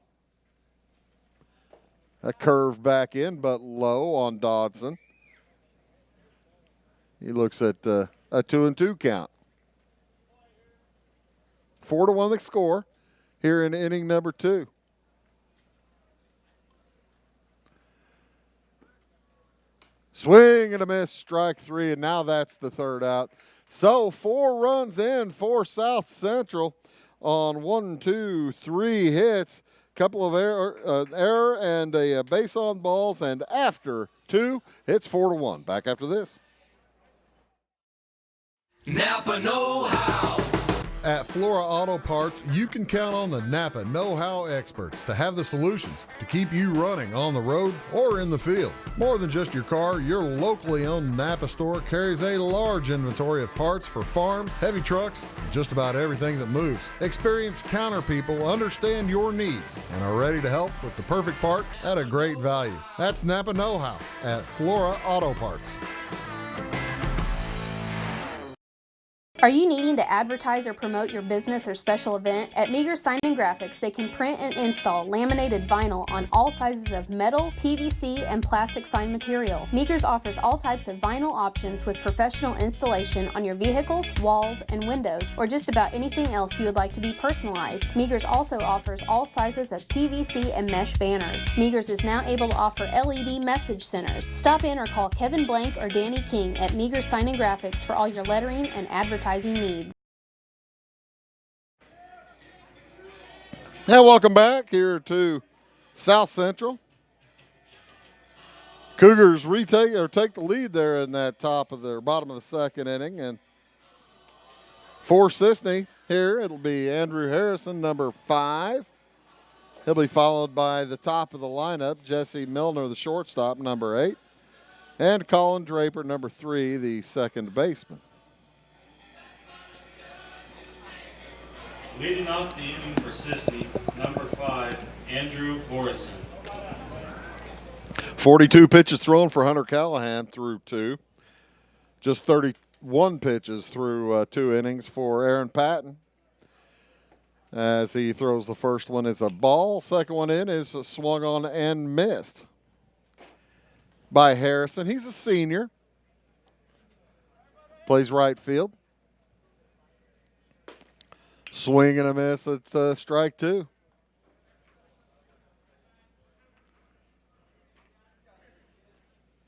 A curve back in, but low on Dodson. He looks at a 2-2 count. 4-1 the score here in inning number 2. Swing and a miss, strike 3, and now that's the third out. So 4 runs in for South Central on 1, 2, 3 hits. Couple of error and a base on balls, and after 2, it's 4-1. Back after this. Napa know-how. At Flora Auto Parts, you can count on the Napa know-how experts to have the solutions to keep you running on the road or in the field. More than just your car, your locally owned Napa store carries a large inventory of parts for farms, heavy trucks, and just about everything that moves. Experienced counter people understand your needs and are ready to help with the perfect part at a great value. That's Napa know-how at Flora Auto Parts. Are you needing to advertise or promote your business or special event? At Meager Sign and Graphics, they can print and install laminated vinyl on all sizes of metal, PVC, and plastic sign material. Meagers offers all types of vinyl options with professional installation on your vehicles, walls, and windows, or just about anything else you would like to be personalized. Meagers also offers all sizes of PVC and mesh banners. Meagers is now able to offer LED message centers. Stop in or call Kevin Blank or Danny King at Meager Sign and Graphics for all your lettering and advertising needs. And welcome back here to South Central. Cougars take the lead there in that bottom of the second inning, and for Cisne here it'll be Andrew Harrison, number 5. He'll be followed by the top of the lineup, Jesse Milner, the shortstop, number 8, and Colin Draper, number 3, the second baseman. Leading off the inning for Cisne, number 5, Andrew Harrison. 42 pitches thrown for Hunter Callahan through 2. Just 31 pitches through 2 innings for Aaron Patton. As he throws the first one, it's a ball. Second one in is swung on and missed by Harrison. He's a senior. Plays right field. Swing and a miss. It's strike 2.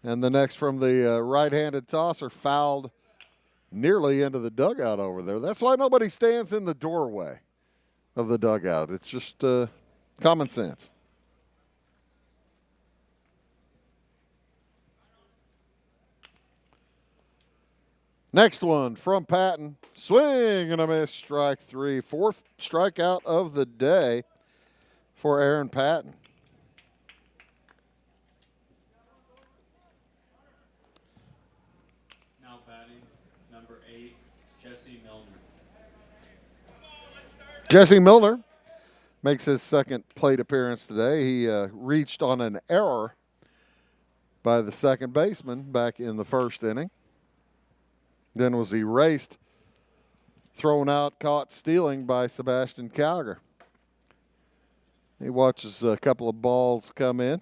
And the next from the right-handed tosser fouled nearly into the dugout over there. That's why nobody stands in the doorway of the dugout. It's just common sense. Next one from Patton. Swing and a miss, strike 3. 4th strikeout of the day for Aaron Patton. Now batting, number 8, Jesse Milner. Jesse Milner makes his second plate appearance today. He reached on an error by the second baseman back in the first inning. Then was erased, thrown out, caught stealing by Sebastian Calger. He watches a couple of balls come in.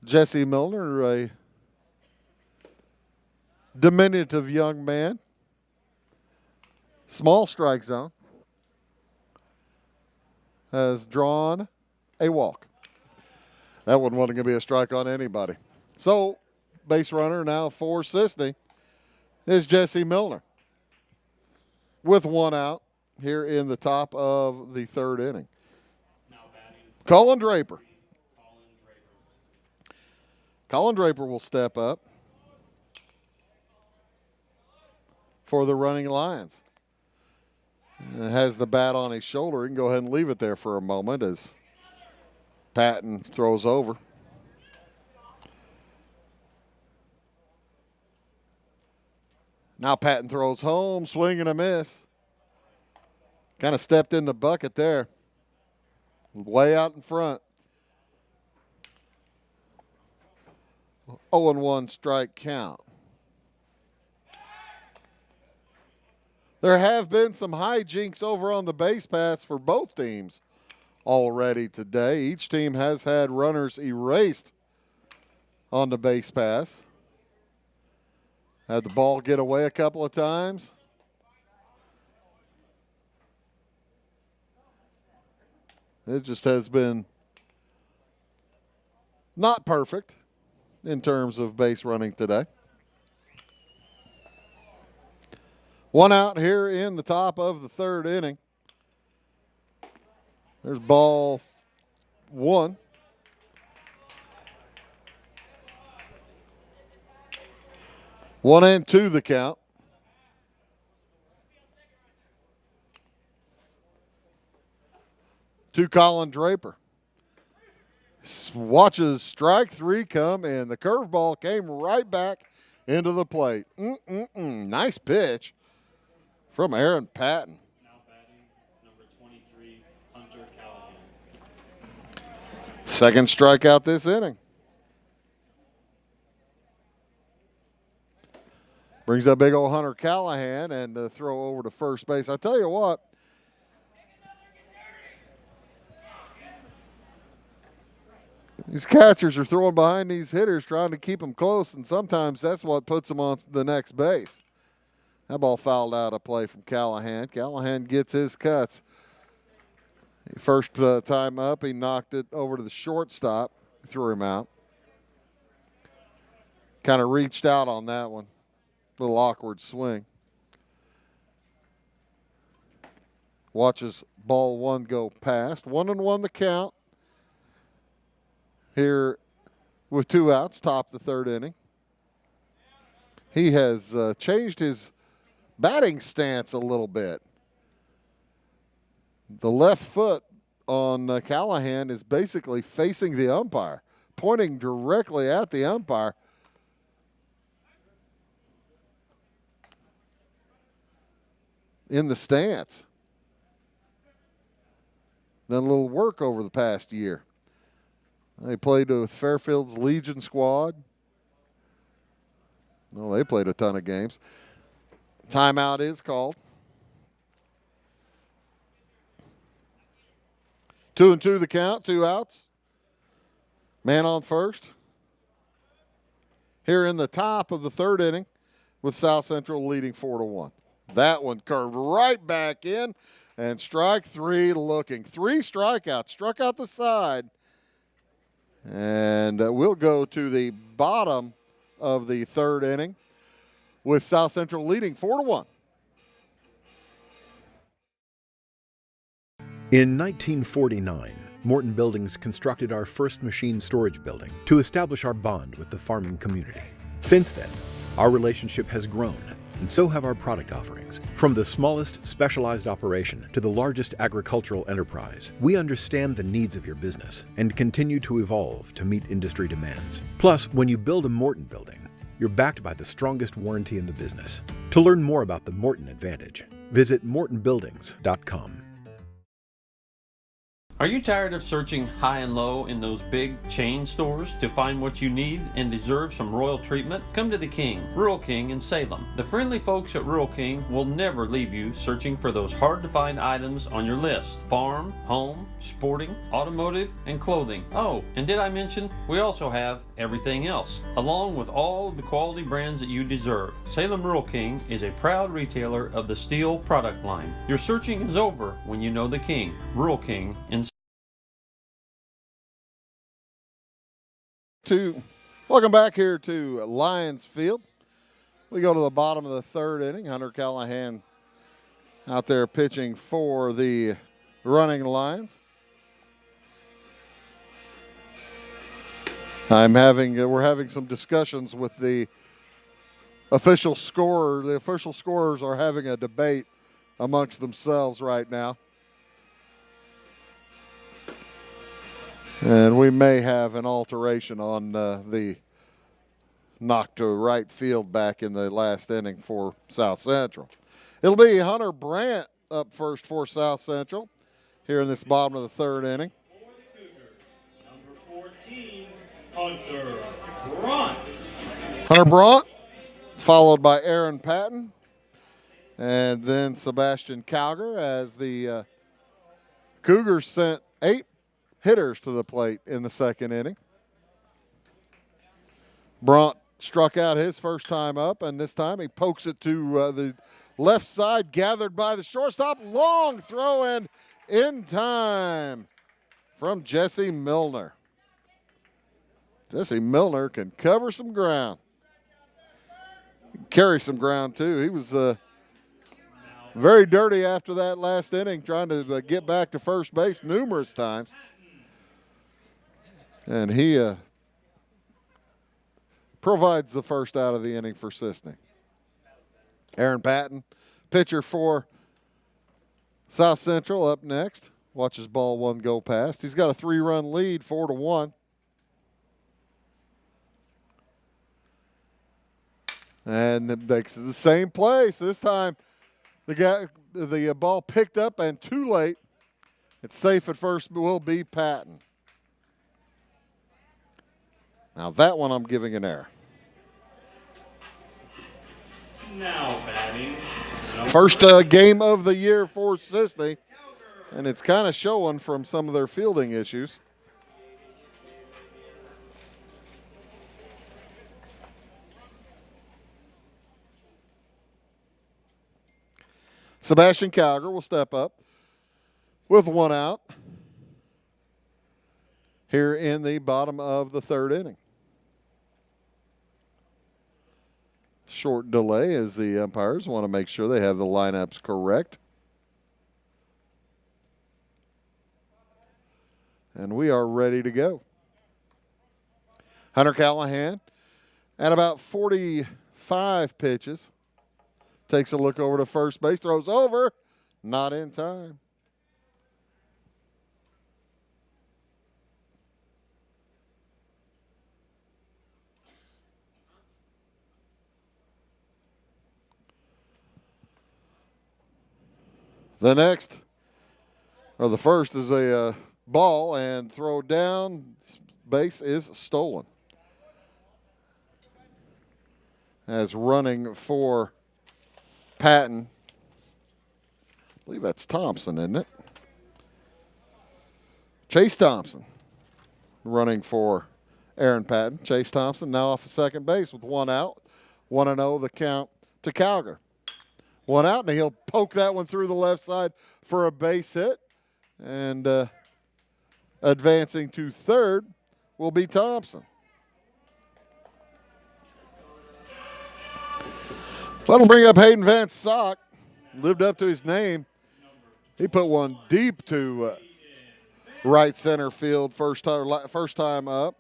Jesse Milner, a diminutive young man. Small strike zone. Has drawn a walk. That one wasn't going to be a strike on anybody. So, base runner now for Cisne is Jesse Milner with 1 out here in the top of the 3rd inning. Colin Draper. Colin Draper will step up for the running Lions. Has the bat on his shoulder. He can go ahead and leave it there for a moment as Patton throws over. Now Patton throws home, swing and a miss. Kind of stepped in the bucket there. Way out in front. 0-1 strike count. There have been some hijinks over on the base paths for both teams already today. Each team has had runners erased on the base paths. Had the ball get away a couple of times. It just has been not perfect in terms of base running today. One out here in the top of the third inning. There's ball one. One and two the count. To Colin Draper. Watches strike three come, and the curveball came right back into the plate. Nice pitch from Aaron Patton. Now batting, number 23, Hunter Callahan. Second strikeout this inning. Brings up big old Hunter Callahan and the throw over to first base. I tell you what, these catchers are throwing behind these hitters trying to keep them close, and sometimes that's what puts them on the next base. That ball fouled out a play from Callahan. Callahan gets his cuts. First time up, he knocked it over to the shortstop, threw him out. Kind of reached out on that one. Little awkward swing. Watches ball one go past. 1-1 the count. Here with two outs, top the third inning. He has changed his batting stance a little bit. The left foot on Callahan is basically facing the umpire, pointing directly at the umpire. In the stance. Done a little work over the past year. They played with Fairfield's Legion squad. Well, they played a ton of games. Timeout is called. 2-2 the count, two outs. Man on first. Here in the top of the third inning with South Central leading 4-1. That one curved right back in, and strike three looking. Three strikeouts, struck out the side. And we'll go to the bottom of the third inning with South Central leading 4-1. In 1949, Morton Buildings constructed our first machine storage building to establish our bond with the farming community. Since then, our relationship has grown, and so have our product offerings. From the smallest specialized operation to the largest agricultural enterprise, we understand the needs of your business and continue to evolve to meet industry demands. Plus, when you build a Morton building, you're backed by the strongest warranty in the business. To learn more about the Morton Advantage, visit mortonbuildings.com. Are you tired of searching high and low in those big chain stores to find what you need and deserve some royal treatment? Come to the King, Rural King in Salem. The friendly folks at Rural King will never leave you searching for those hard-to-find items on your list. Farm, home, sporting, automotive, and clothing. Oh, and did I mention we also have everything else, along with all of the quality brands that you deserve. Salem Rural King is a proud retailer of the steel product line. Your searching is over when you know the King, Rural King in Welcome back here to Lions Field. We go to the bottom of the third inning. Hunter Callahan out there pitching for the running Lions. We're having some discussions with the official scorer. The official scorers are having a debate amongst themselves right now. And we may have an alteration on the knock to right field back in the last inning for South Central. It'll be Hunter Brandt up first for South Central here in this bottom of the third inning. Number 14, Hunter Brandt. Hunter Brandt, followed by Aaron Patton, and then Sebastian Calger as the Cougars sent 8 hitters to the plate in the second inning. Brandt struck out his first time up, and this time he pokes it to the left side, gathered by the shortstop. Long throw and in time. from Jesse Milner. Jesse Milner can cover some ground. Carry some ground, too. He was very dirty after that last inning, trying to get back to first base numerous times. And he provides the first out of the inning for Cisne. Aaron Patton, pitcher for South Central, up next. Watches ball one go past. He's got a 3-run lead, 4-1. And it makes it the same place. This time, the ball picked up and too late. It's safe at first, but will be Patton. Now that one I'm giving an error. Now batting. First game of the year for Cisne, and it's kind of showing from some of their fielding issues. Sebastian Calger will step up with one out here in the bottom of the third inning. Short delay as the umpires want to make sure they have the lineups correct. And we are ready to go. Hunter Callahan at about 45 pitches. Takes a look over to first base, throws over, not in time. The first is a ball and throw down. Base is stolen. As running for Patton, I believe that's Thompson, isn't it? Chase Thompson running for Aaron Patton. Chase Thompson now off of second base with one out. 1-0 the count to Calger. One out, and he'll poke that one through the left side for a base hit. And advancing to third will be Thompson. That'll bring up Hayden Van Sock. Lived up to his name. He put one deep to right center field first time up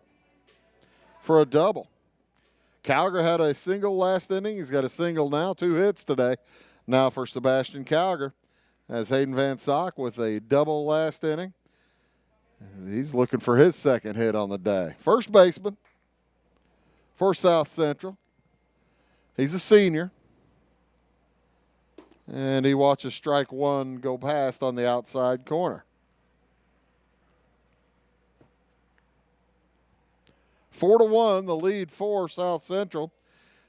for a double. Calger had a single last inning. He's got a single now, 2 hits today. Now for Sebastian Calger as Hayden Van Sock with a double last inning. He's looking for his second hit on the day. First baseman for South Central. He's a senior. And he watches strike one go past on the outside corner. 4-1, the lead for South Central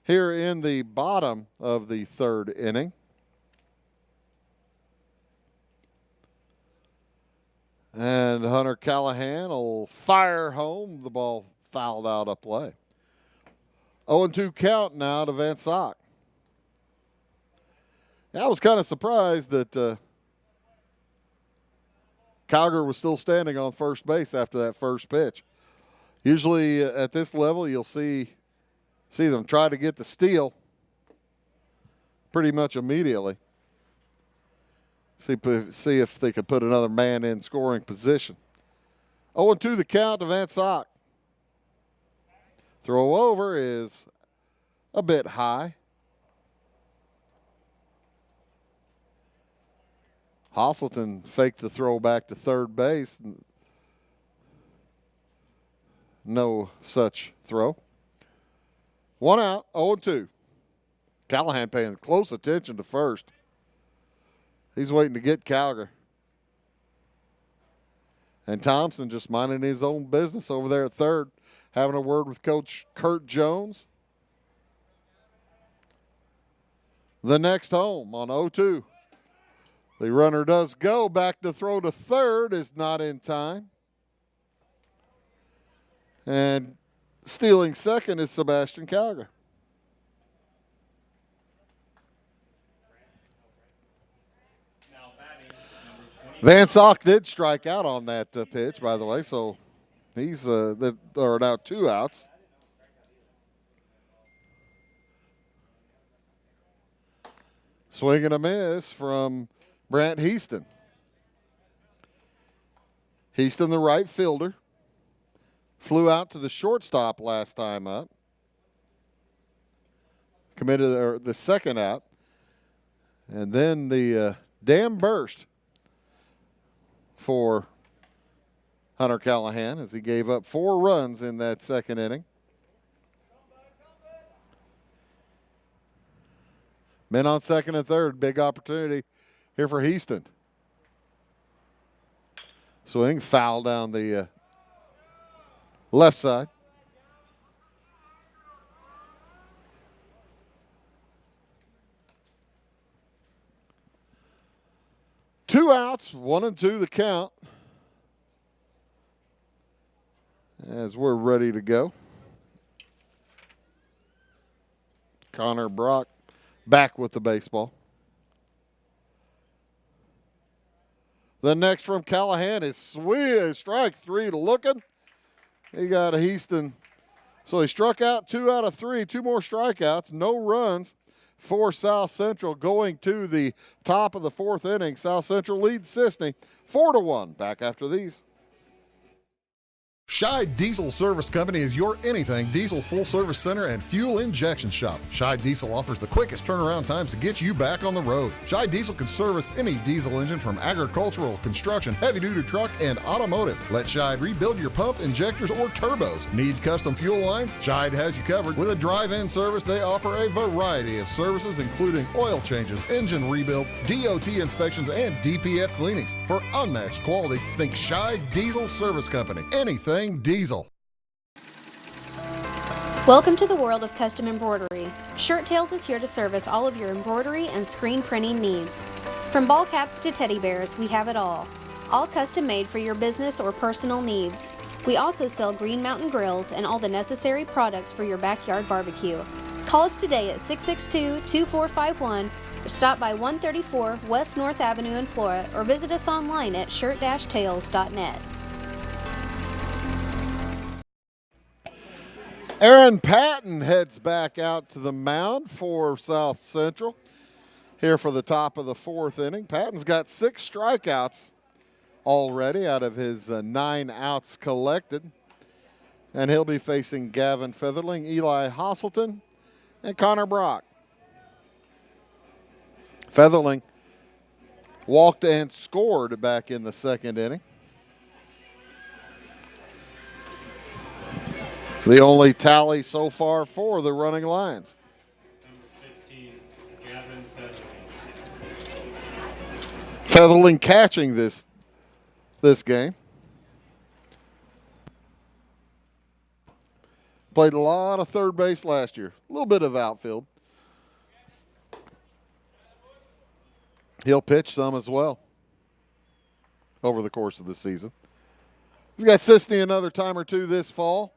here in the bottom of the third inning. And Hunter Callahan will fire home. The ball fouled out of play. 0-2 count now to Van Sock. I was kind of surprised that Calger was still standing on first base after that first pitch. Usually at this level, you'll see them try to get the steal pretty much immediately. See if they could put another man in scoring position. 0-2 the count to Van Sock. Throw over is a bit high. Hostleton faked the throw back to third base. No such throw. One out, 0-2. Callahan paying close attention to first. He's waiting to get Calger. And Thompson just minding his own business over there at third, having a word with Coach Kurt Jones. The next home on 0-2. The runner does go. Back to throw to third is not in time. And stealing second is Sebastian Calger. Van Sock did strike out on that pitch, by the way, so he's there are now 2 outs. Swing and a miss from Brant Heaston. Heaston, the right fielder, flew out to the shortstop last time up. Committed the second out. And then the dam burst for Hunter Callahan as he gave up 4 runs in that second inning. Men on second and third, big opportunity here for Heaston. Swing, foul down the left side. Two outs, 1-2 the count. As we're ready to go. Connor Brock back with the baseball. The next from Callahan is strike 3 to looking. He got a Heaston. So he struck out 2 out of 3, 2 more strikeouts, no runs for South Central going to the top of the 4th inning. South Central leads Cisne 4-1. Back after these. Scheid Diesel Service Company is your anything diesel full service center and fuel injection shop. Scheid Diesel offers the quickest turnaround times to get you back on the road. Scheid Diesel can service any diesel engine from agricultural, construction, heavy-duty truck, and automotive. Let Scheid rebuild your pump, injectors, or turbos. Need custom fuel lines? Scheid has you covered. With a drive-in service, they offer a variety of services including oil changes, engine rebuilds, DOT inspections, and DPF cleanings. For unmatched quality, think Scheid Diesel Service Company. Anything diesel. Welcome to the world of custom embroidery. Shirt Tales is here to service all of your embroidery and screen printing needs. From ball caps to teddy bears, we have it all. All custom made for your business or personal needs. We also sell Green Mountain grills and all the necessary products for your backyard barbecue. Call us today at 662-2451 or stop by 134 West North Avenue in Flora or visit us online at shirt-tales.net. Aaron Patton heads back out to the mound for South Central here for the top of the 4th inning. Patton's got 6 strikeouts already out of his 9 outs collected. And he'll be facing Gavin Featherling, Eli Hasselton, and Connor Brock. Featherling walked and scored back in the 2nd inning. The only tally so far for the running Lions. Number 15, Gavin Featherling. Featherling catching this game. Played a lot of third base last year. A little bit of outfield. He'll pitch some as well over the course of the season. We've got Cisne another time or two this fall.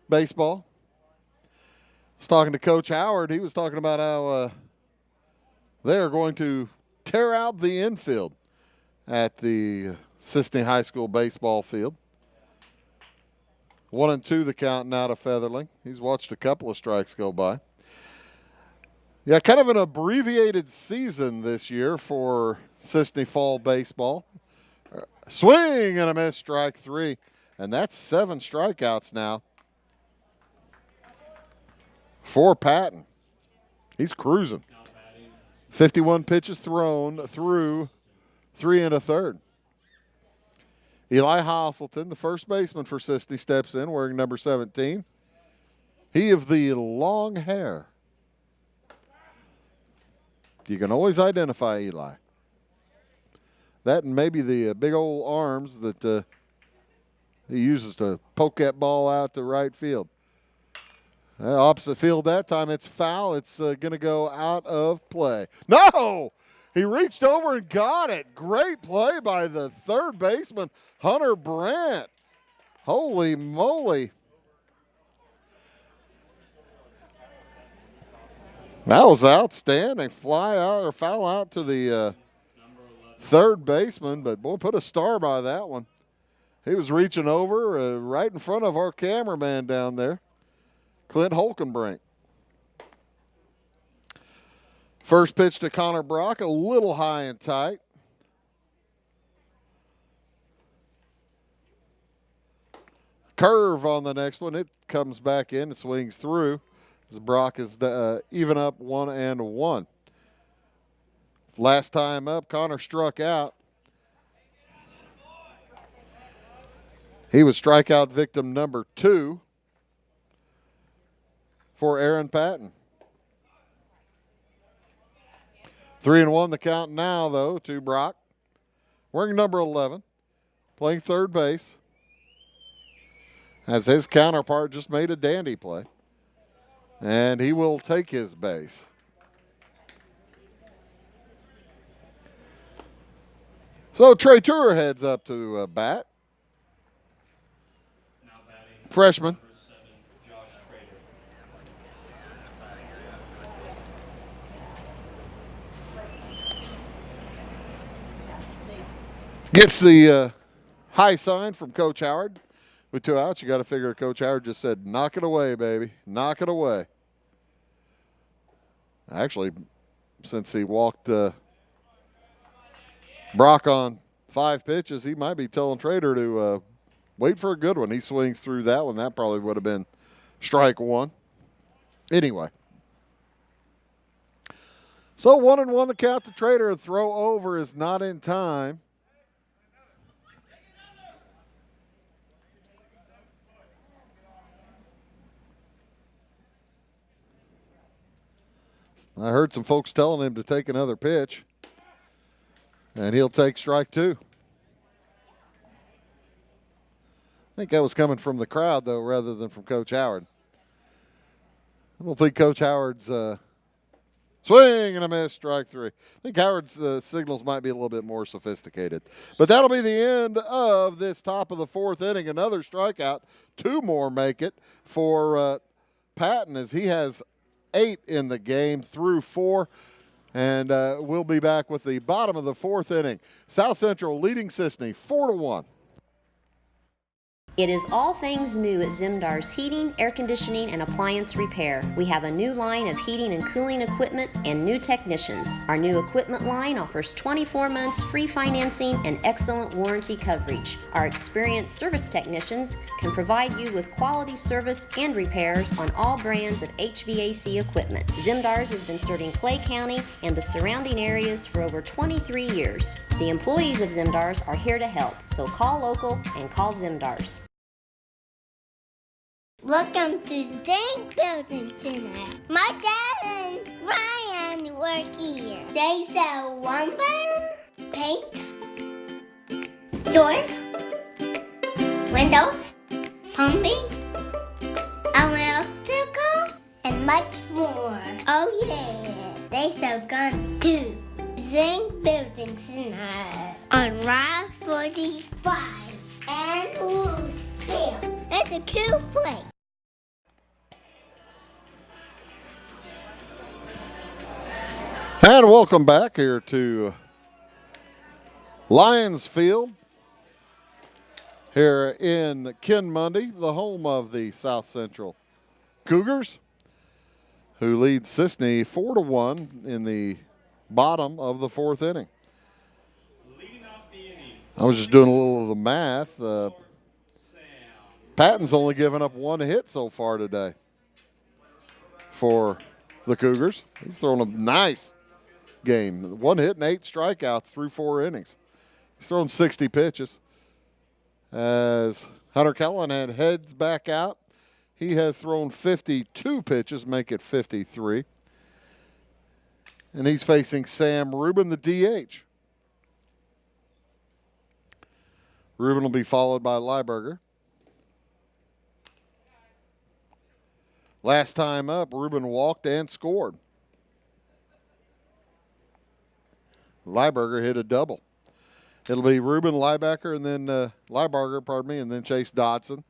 Baseball. I was talking to Coach Howard. He was talking about how they are going to tear out the infield at the Cisne High School baseball field. 1-2 the count now to Featherling. He's watched a couple of strikes go by. Yeah, kind of an abbreviated season this year for Cisne fall baseball. Swing and a miss, strike 3. And that's 7 strikeouts now for Patton. He's cruising. 51 pitches thrown through 3 1/3. Eli Hasselton, the first baseman for Cisne, steps in wearing number 17. He of the long hair. You can always identify Eli. That and maybe the big old arms that he uses to poke that ball out to right field. Opposite field that time. It's foul. It's going to go out of play. No! He reached over and got it. Great play by the third baseman, Hunter Brandt. Holy moly. That was outstanding. Fly out or foul out to the third baseman, but boy, put a star by that one. He was reaching over right in front of our cameraman down there, Clint Holkenbrink. First pitch to Connor Brock, a little high and tight. Curve on the next one. It comes back in and swings through as Brock is even up 1-1. Last time up, Connor struck out. He was strikeout victim number 2 for Aaron Patton. 3-1 the count now, though, to Brock. Wearing number 11, playing third base, as his counterpart just made a dandy play. And he will take his base. So Trey Tour heads up to bat. Freshman. Gets the high sign from Coach Howard. With 2 outs, you got to figure Coach Howard just said, knock it away, baby. Knock it away. Actually, since he walked Brock on 5 pitches, he might be telling Trader to wait for a good one. He swings through that one. That probably would have been strike 1. Anyway. So 1-1 the count to Trader. A throw over is not in time. I heard some folks telling him to take another pitch, and he'll take strike 2. I think that was coming from the crowd, though, rather than from Coach Howard. I don't think Coach Howard's swing and a miss, strike 3. I think Howard's signals might be a little bit more sophisticated. But that'll be the end of this top of the 4th inning. Another strikeout. 2 more make it for Patton, as he has 8 in the game through 4. And we'll be back with the bottom of the 4th inning. South Central leading Cisne 4-1. It is all things new at Zimdar's Heating, Air Conditioning, and Appliance Repair. We have a new line of heating and cooling equipment and new technicians. Our new equipment line offers 24 months free financing and excellent warranty coverage. Our experienced service technicians can provide you with quality service and repairs on all brands of HVAC equipment. Zimdar's has been serving Clay County and the surrounding areas for over 23 years. The employees of Zimdar's are here to help, so call local and call Zimdar's. Welcome to Zinc Building tonight. My dad and Ryan work here. They sell lumber, paint, doors, windows, plumbing, electrical, and much more. Oh yeah, they sell guns too. Zinc Building tonight on Route 45 and Louisville. It's a cool place. And welcome back here to Lions Field here in Ken Mundy, the home of the South Central Cougars, who lead Cisne 4-1 in the bottom of the 4th inning. I was just doing a little of the math. Patton's only given up 1 hit so far today for the Cougars. He's thrown a nice game. 1 hit and 8 strikeouts through 4 innings. He's thrown 60 pitches. As Hunter Callahan heads back out, he has thrown 52 pitches, make it 53. And he's facing Sam Rubin, the DH. Rubin will be followed by Lieberger. Last time up, Rubin walked and scored. Lieberger hit a double. It'll be Rubin, Lieberger, and then Lieberger, and then Chase Dodson.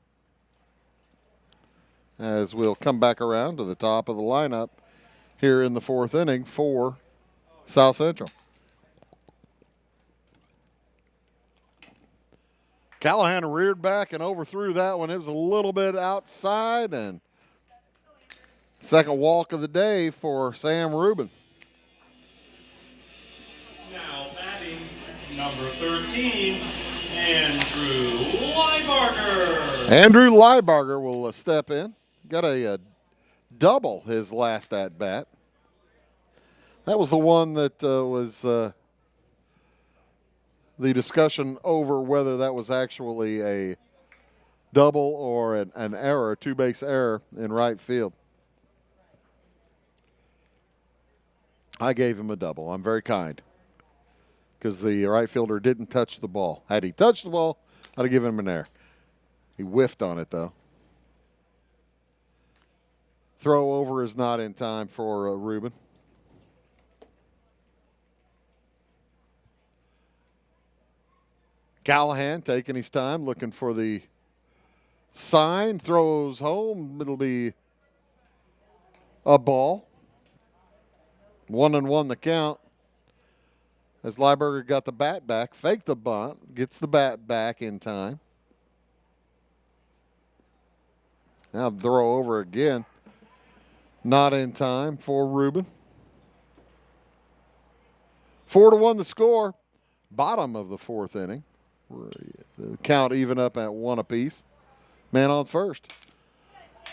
As we'll come back around to the top of the lineup here in the 4th inning for South Central. Callahan reared back and overthrew that one. It was a little bit outside, and second walk of the day for Sam Rubin. Now batting number 13, Andrew Liebarger. Andrew Liebarger will step in. Got a double his last at bat. That was the one that was the discussion over whether that was actually a double or an error, two-base error in right field. I gave him a double. I'm very kind because the right fielder didn't touch the ball. Had he touched the ball, I'd have given him an error. He whiffed on it, though. Throw over is not in time for Rubin. Callahan taking his time, looking for the sign, throws home. It'll be a ball. 1-1 the count. As Lieberger got the bat back, faked the bunt, gets the bat back in time. Now throw over again. Not in time for Rubin. 4-1 the score. Bottom of the fourth inning. The count even up at 1 apiece. Man on first.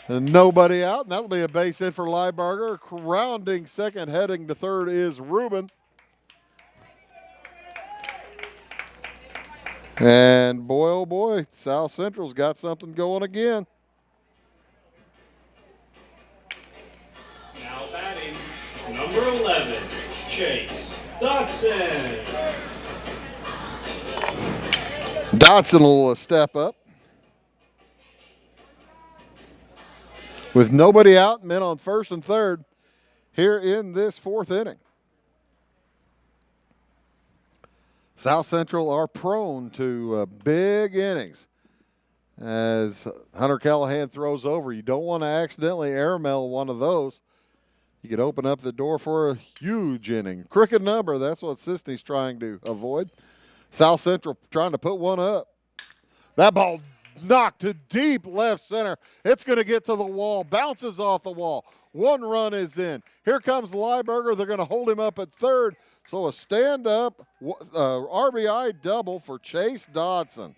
And nobody out, and that'll be a base hit for Liebarger. Rounding second, heading to third is Rubin. And boy, oh boy, South Central's got something going again. Now batting number 11, Chase Dotson. Dotson will step up. With nobody out, men on first and third here in this fourth inning. South Central are prone to big innings as Hunter Callahan throws over. You don't want to accidentally airmail one of those. You could open up the door for a huge inning. Crooked number, that's what Cisne's trying to avoid. South Central trying to put one up. That ball knocked to deep left center. It's going to get to the wall, bounces off the wall. One run is in. Here comes Lieberger. They're going to hold him up at third. So a stand-up RBI double for Chase Dotson.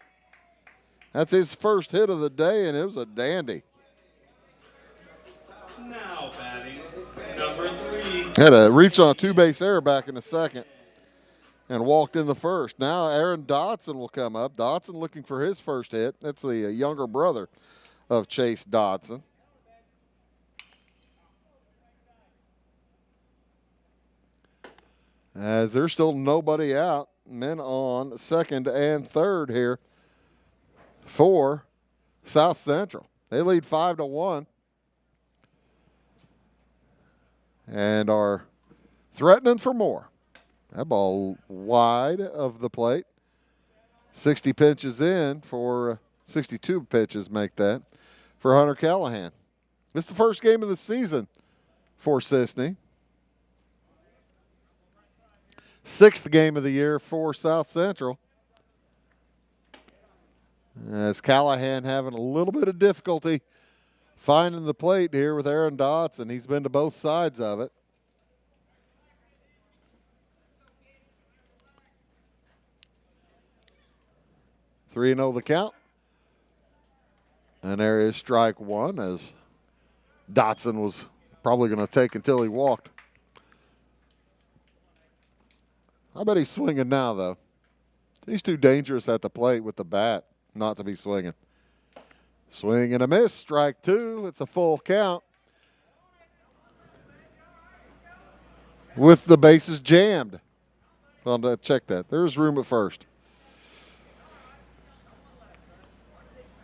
That's his first hit of the day, and it was a dandy. Now batting number 3. Had a reach on a two-base error back in the second and walked in the first. Now Aaron Dotson will come up. Dotson looking for his first hit. That's the younger brother of Chase Dotson. As there's still nobody out. Men on second and third here for South Central. They lead 5-1 and are threatening for more. That ball wide of the plate. 60 pitches in for 62 pitches make that for Hunter Callahan. This is the first game of the season for Cisne. 6th game of the year for South Central. As Callahan having a little bit of difficulty finding the plate here with Aaron Dotson. He's been to both sides of it. Three 3-0 the count. And there is strike one as Dotson was probably going to take until he walked. I bet he's swinging now, though. He's too dangerous at the plate with the bat not to be swinging. Swing and a miss, strike two. It's a full count. With the bases jammed. Well, check that. There's room at first.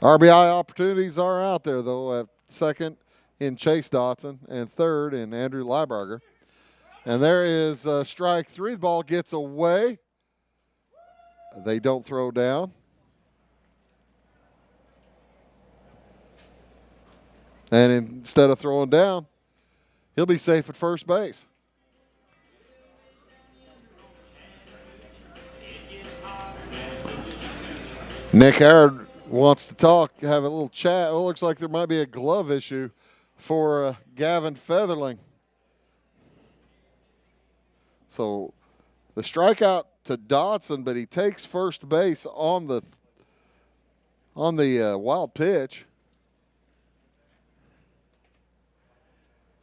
RBI opportunities are out there, though, at second in Chase Dotson and third in Andrew Liebarger. And there is strike three. The ball gets away. They don't throw down. And instead of throwing down, he'll be safe at first base. Nick Harrod wants to talk, have a little chat. Well, it looks like there might be a glove issue for Gavin Featherling. So the strikeout to Dotson, but he takes first base on the wild pitch.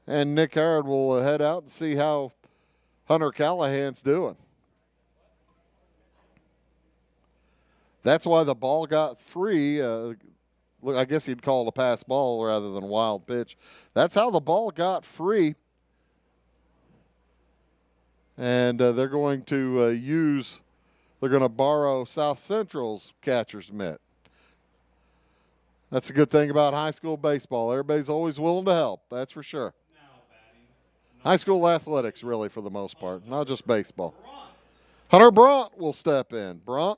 And Nick Harrod will head out and see how Hunter Callahan's doing. That's why the ball got free. Look, I guess you'd call it a pass ball rather than a wild pitch. That's how the ball got free. And they're going to they're going to borrow South Central's catcher's mitt. That's a good thing about high school baseball. Everybody's always willing to help, that's for sure. High school athletics, really, for the most part, not just baseball. Hunter Bront will step in. Bront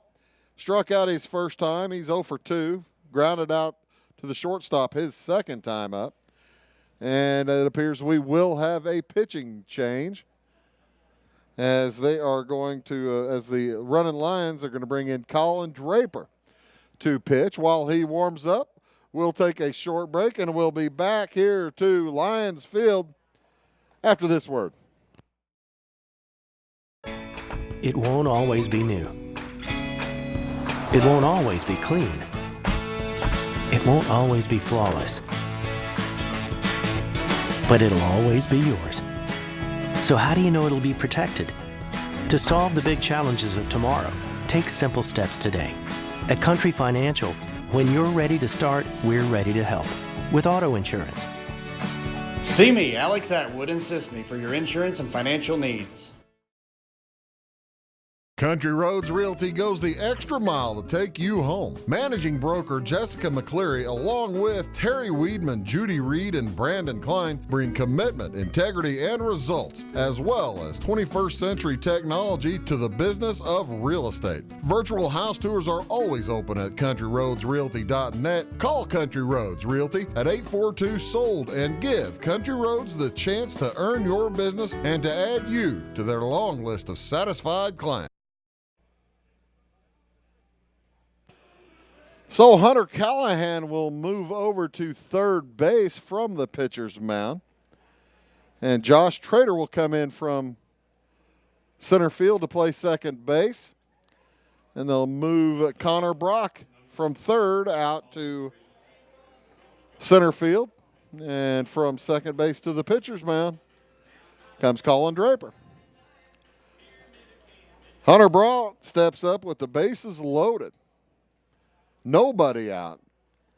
struck out his first time. He's 0 for 2. Grounded out to the shortstop his second time up. And it appears we will have a pitching change as they are going to, as the running Lions are going to bring in Colin Draper to pitch. While he warms up, we'll take a short break and we'll be back here to Lions Field after this word. It won't always be new. It won't always be clean. It won't always be flawless. But it'll always be yours. So how do you know it'll be protected? To solve the big challenges of tomorrow, take simple steps today. At Country Financial, when you're ready to start, we're ready to help. With auto insurance. See me, Alex Atwood in Cisne, for your insurance and financial needs. Country Roads Realty goes the extra mile to take you home. Managing broker Jessica McCleary, along with Terry Weedman, Judy Reed, and Brandon Klein, bring commitment, integrity, and results, as well as 21st century technology to the business of real estate. Virtual house tours are always open at countryroadsrealty.net. Call Country Roads Realty at 842-SOLD and give Country Roads the chance to earn your business and to add you to their long list of satisfied clients. So Hunter Callahan will move over to third base from the pitcher's mound. And Josh Trader will come in from center field to play second base. And they'll move Connor Brock from third out to center field. And from second base to the pitcher's mound comes Colin Draper. Hunter Brock steps up with the bases loaded. Nobody out.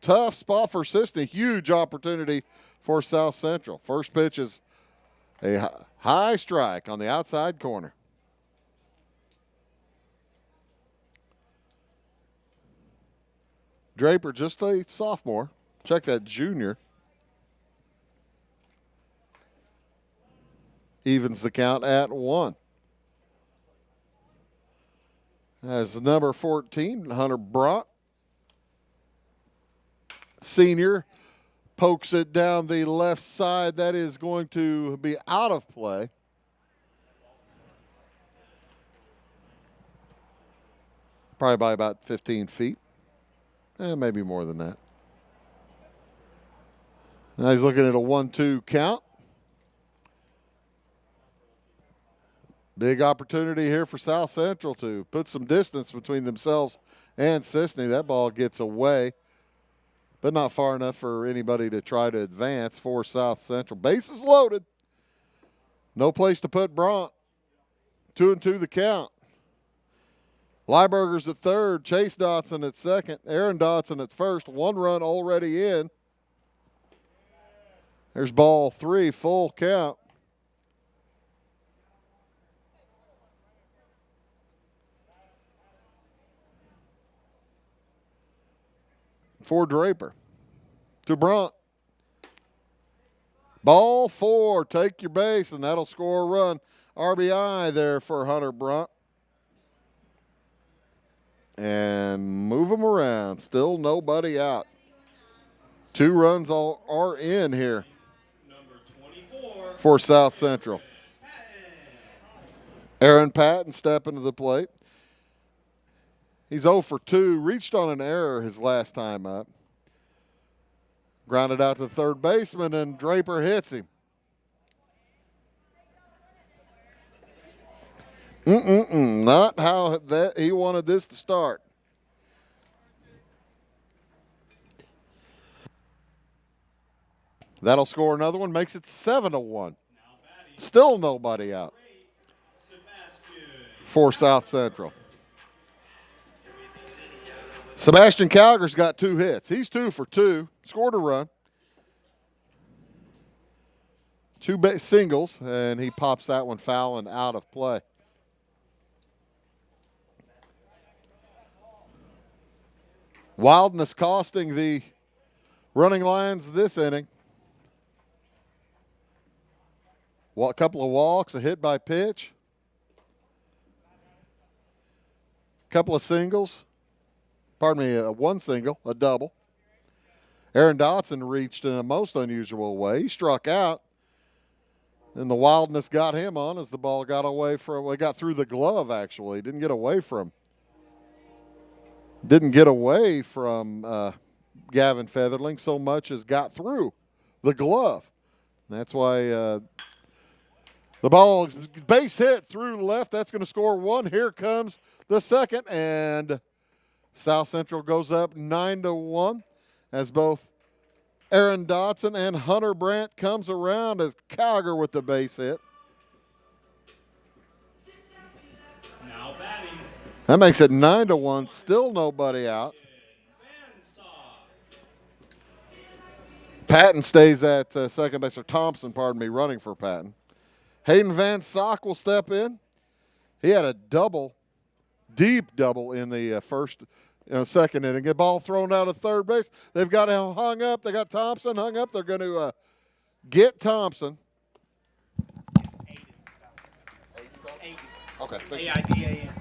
Tough spot for Cisne. Huge opportunity for South Central. First pitch is a high strike on the outside corner. Draper, just a sophomore. Check that, junior. Evens the count at 1. As the number 14, Hunter Brock. Senior pokes it down the left side. That is going to be out of play. Probably by about 15 feet. Maybe more than that. Now he's looking at a 1-2 count. Big opportunity here for South Central to put some distance between themselves and Cisne. That ball gets away, but not far enough for anybody to try to advance for South Central. Bases loaded. No place to put Bront. 2-2 the count. Lieberger's at third. Chase Dotson at second. Aaron Dotson at first. 1 run already in. There's ball 3, full count. For Draper. To Bront. Ball 4. Take your base, and that'll score a run. RBI there for Hunter Bront. And move them around. Still nobody out. 2 runs all are in here for South Central. Aaron Patton stepping to the plate. He's 0 for 2. Reached on an error his last time up. Grounded out to the third baseman, and Draper hits him. Not how that he wanted this to start. That'll score another one, makes it 7-1. Still nobody out for South Central. Sebastian Calger's got 2 hits. He's 2 for 2, scored a run. 2 singles, and he pops that one foul and out of play. Wildness costing the running Lions this inning. A couple of walks, a hit by pitch. Couple of singles. Pardon me, one single, a double. Aaron Dotson reached in a most unusual way. He struck out, and the Wildness got him on as the ball got away from, well, it got through the glove, actually. Didn't get away from Gavin Featherling so much as got through the glove. That's why the ball, base hit through left. That's going to score one. Here comes the second, and South Central goes up 9-1 as both Aaron Dotson and Hunter Brandt comes around as Calger with the base hit. Now batting. That makes it 9-1. Still nobody out. Patton stays at second base, or Thompson, pardon me, running for Patton. Hayden Van Sock will step in. He had a double, deep double in the second inning. Get ball thrown out of third base. They've got him hung up. They got Thompson hung up. They're going to get Thompson. Okay, thank you. A-I-D-A-N.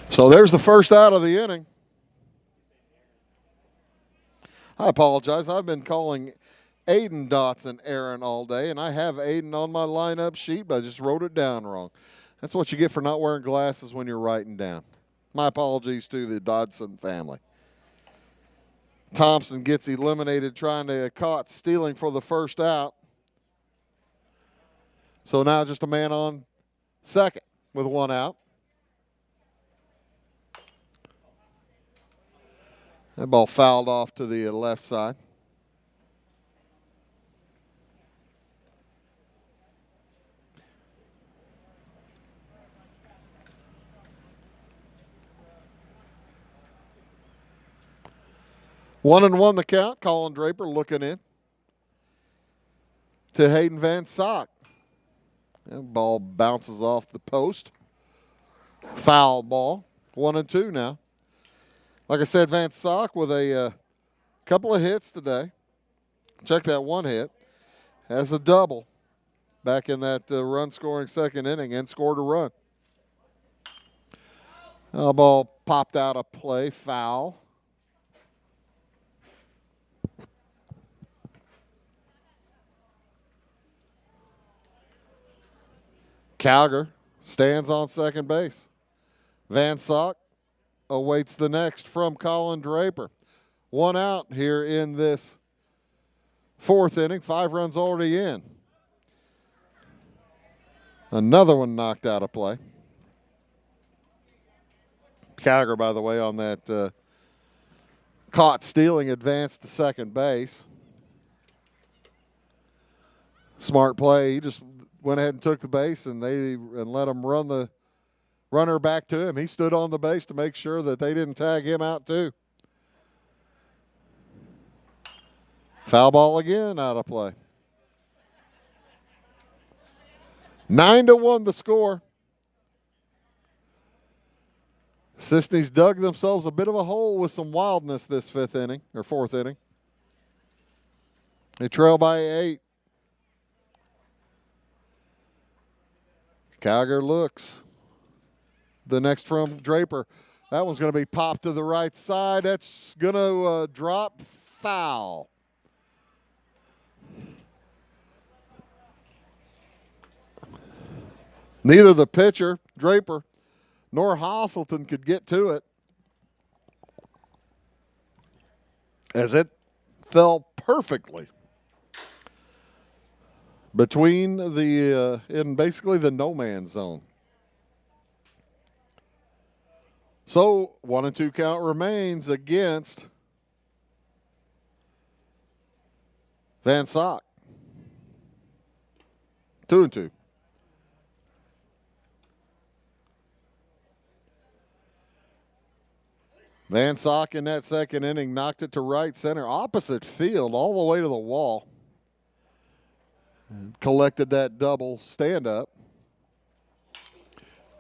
So there's the first out of the inning. I apologize. I've been calling Aiden Dotson Aaron all day, and I have Aiden on my lineup sheet, but I just wrote it down wrong. That's what you get for not wearing glasses when you're writing down. My apologies to the Dodson family. Thompson gets eliminated trying to caught stealing for the first out. So now just a man on second with one out. That ball fouled off to the left side. One and one the count. Colin Draper looking in to Hayden Van Sock. That ball bounces off the post. Foul ball. 1-2 now. Like I said, Van Sock with a couple of hits today. Check that one hit. Has a double back in that run-scoring second inning and scored a run. The ball popped out of play. Foul. Calger stands on second base. Van Sock awaits the next from Colin Draper. One out here in this fourth inning. 5 runs already in. Another one knocked out of play. Calger, by the way, on that caught stealing, advanced to second base. Smart play. He just went ahead and took the base, and let him run the runner back to him. He stood on the base to make sure that they didn't tag him out too. Foul ball again, out of play. 9-1 the score. Cisne's dug themselves a bit of a hole with some wildness this fourth inning. They trail by 8. Calger looks. The next from Draper. That one's going to be popped to the right side. That's going to drop foul. Neither the pitcher, Draper, nor Hasselton could get to it as it fell perfectly between in basically the no man's zone. So 1-2 count remains against Van Sock. 2-2. Van Sock in that second inning knocked it to right center, opposite field, all the way to the wall. And collected that double stand-up.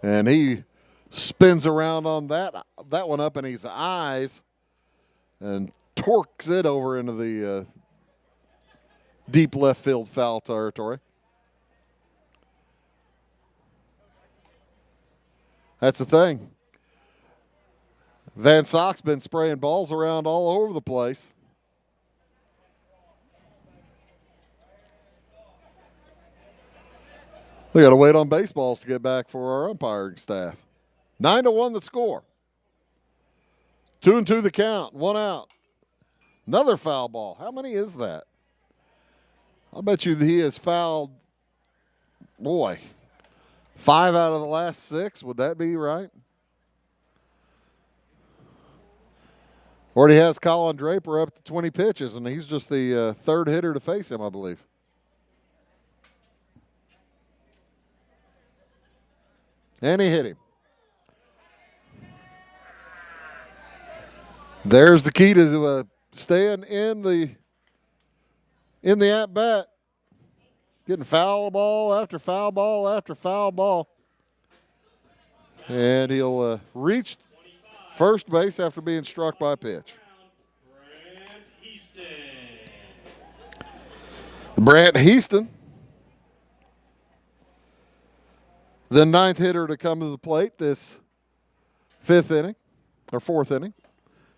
And he spins around on that one up in his eyes and torques it over into the deep left field foul territory. That's the thing. Van Sock's been spraying balls around all over the place. We got to wait on baseballs to get back for our umpiring staff. 9-1 the score. 2-2 the count. 1 out. Another foul ball. How many is that? I'll bet you he has fouled, 5 out of the last 6. Would that be right? Already has Colin Draper up to 20 pitches, and he's just the third hitter to face him, I believe. And he hit him. There's the key to staying in the at-bat. Getting foul ball after foul ball after foul ball. And he'll reach first base after being struck by a pitch. Brant Heaston, the 9th hitter to come to the plate this 4th inning.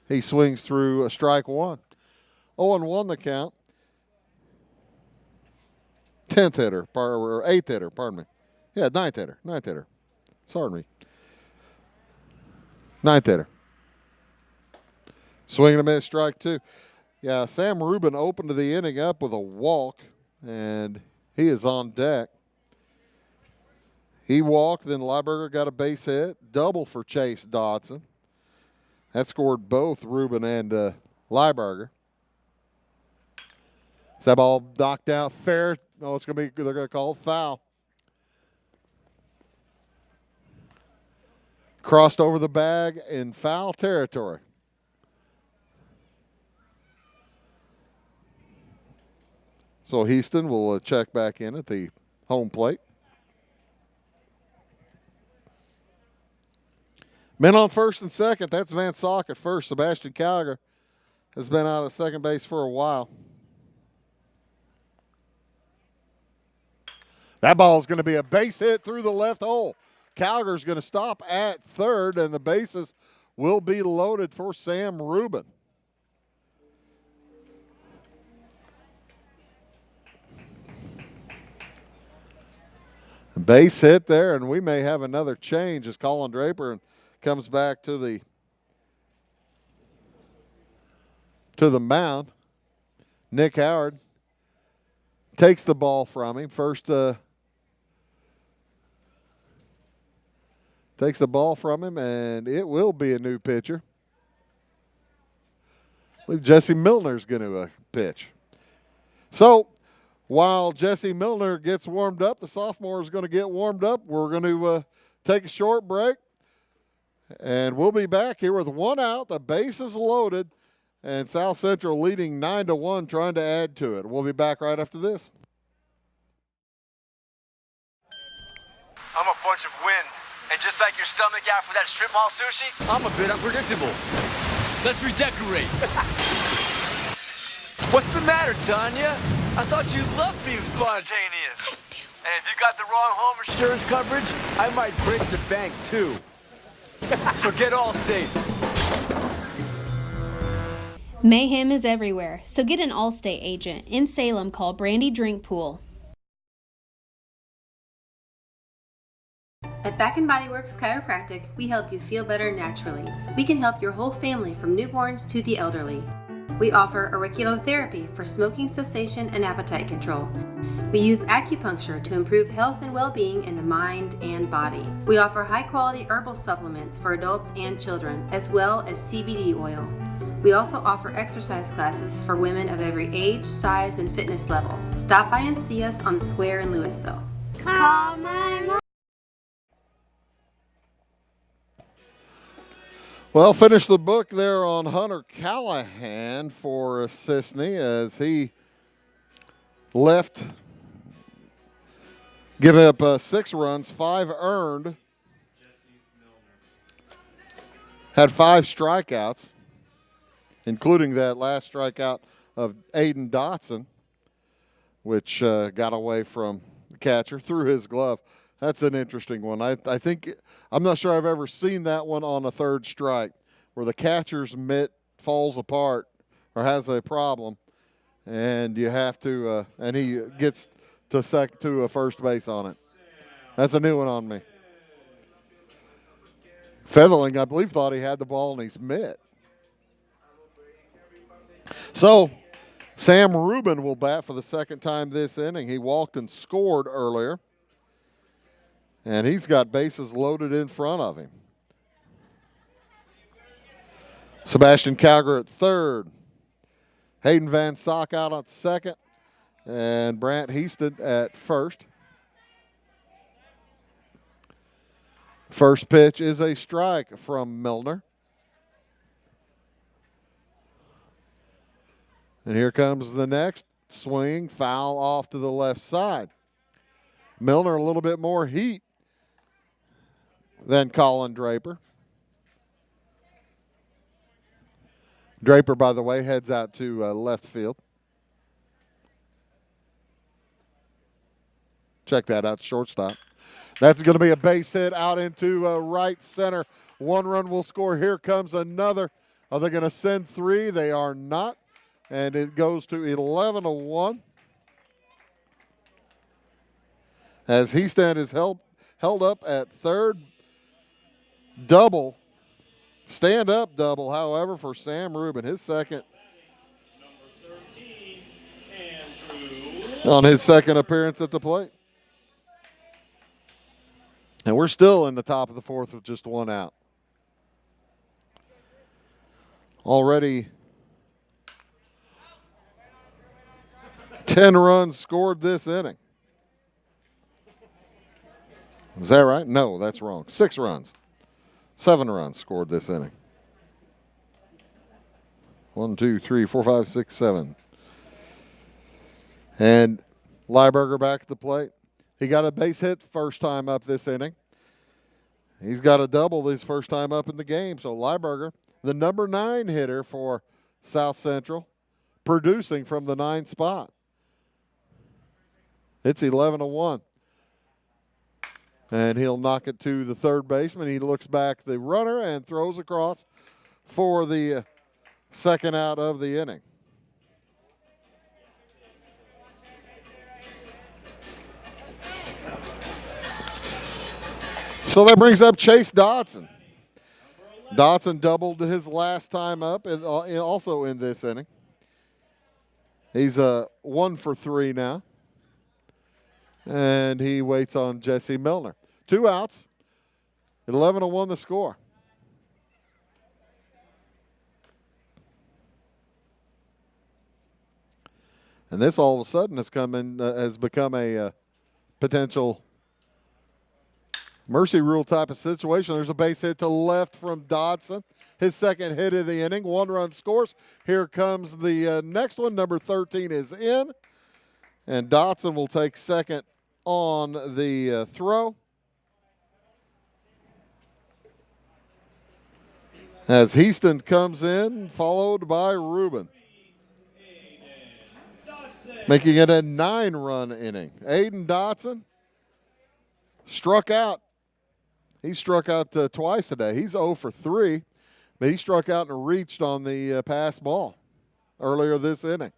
He swings through a strike 1. 0-1 the count. 10th hitter, or 8th hitter, pardon me. Yeah, 9th hitter. Sorry me. 9th hitter. Swing and a miss, strike 2. Yeah, Sam Rubin opened the inning up with a walk, and he is on deck. He walked, then Lieberger got a base hit, double for Chase Dodson. That scored both Rubin and Lieberger. Is that ball knocked out fair? No, they're going to call it foul. Crossed over the bag in foul territory. So Heaston will check back in at the home plate. Men on first and second. That's Van Sock at first. Sebastian Calgar has been out of second base for a while. That ball is going to be a base hit through the left hole. Calgar's going to stop at third, and the bases will be loaded for Sam Rubin. Base hit there, and we may have another change as Colin Draper comes back to the mound. Nick Howard takes the ball from him. First takes the ball from him, and it will be a new pitcher. I believe Jesse Milner's going to pitch. So while Jesse Milner gets warmed up, the sophomore is going to get warmed up. We're going to take a short break, and we'll be back here with 1 out. The base is loaded, and South Central leading 9-1, trying to add to it. We'll be back right after this. I'm a bunch of wind. And just like your stomach after that strip mall sushi, I'm a bit unpredictable. Let's redecorate. What's the matter, Tanya? I thought you loved being spontaneous. And if you got the wrong home insurance coverage, I might break the bank too. So get Allstate. Mayhem is everywhere, so get an Allstate agent. In Salem, call Brandy Drink Pool. At Back and Body Works Chiropractic, we help you feel better naturally. We can help your whole family from newborns to the elderly. We offer auriculotherapy for smoking cessation and appetite control. We use acupuncture to improve health and well-being in the mind and body. We offer high-quality herbal supplements for adults and children, as well as CBD oil. We also offer exercise classes for women of every age, size, and fitness level. Stop by and see us on the square in Louisville. Call my mom. Well, finish the book there on Hunter Callahan for Cisne as he left, giving up 6 runs, 5 earned, had 5 strikeouts, including that last strikeout of Aiden Dotson, which got away from the catcher through his glove. That's an interesting one. I think I'm not sure I've ever seen that one on a third strike where the catcher's mitt falls apart or has a problem, and you have to and he gets to first base on it. That's a new one on me. Featherling, I believe, thought he had the ball in his mitt. So Sam Rubin will bat for the second time this inning. He walked and scored earlier. And he's got bases loaded in front of him. Sebastian Calger at third. Hayden Van Sock out at second. And Brant Heaston at first. First pitch is a strike from Milner. And here comes the next swing. Foul off to the left side. Milner a little bit more heat than Colin Draper. Draper, by the way, heads out to left field. Check that out, shortstop. That's going to be a base hit out into right center. 1 run will score. Here comes another. Are they going to send 3? They are not. And it goes to 11-1. As Heaston is held up at third. Double, stand-up double, however, for Sam Rubin. His second on his second appearance at the plate. And we're still in the top of the 4th with just 1 out. Already 10 runs scored this inning. Is that right? No, that's wrong. 6 runs. 7 runs scored this inning. 1, 2, 3, 4, 5, 6, 7. And Lieberger back at the plate. He got a base hit first time up this inning. He's got a double his first time up in the game. So Lieberger, the number 9 hitter for South Central, producing from the 9th spot. It's 11-1. And he'll knock it to the third baseman. He looks back the runner and throws across for the second out of the inning. So that brings up Chase Dodson. Dodson doubled his last time up, and also in this inning. He's 1 for 3 now. And he waits on Jesse Milner. 2 outs, 11-1 the score. And this all of a sudden has become a potential mercy rule type of situation. There's a base hit to left from Dodson. His second hit of the inning. 1 run scores. Here comes the next one. Number 13 is in. And Dodson will take second on the throw. As Heaston comes in, followed by Rubin. Making it a 9-run inning. Aiden Dotson struck out. He struck out twice today. He's 0 for 3, but he struck out and reached on the pass ball earlier this inning.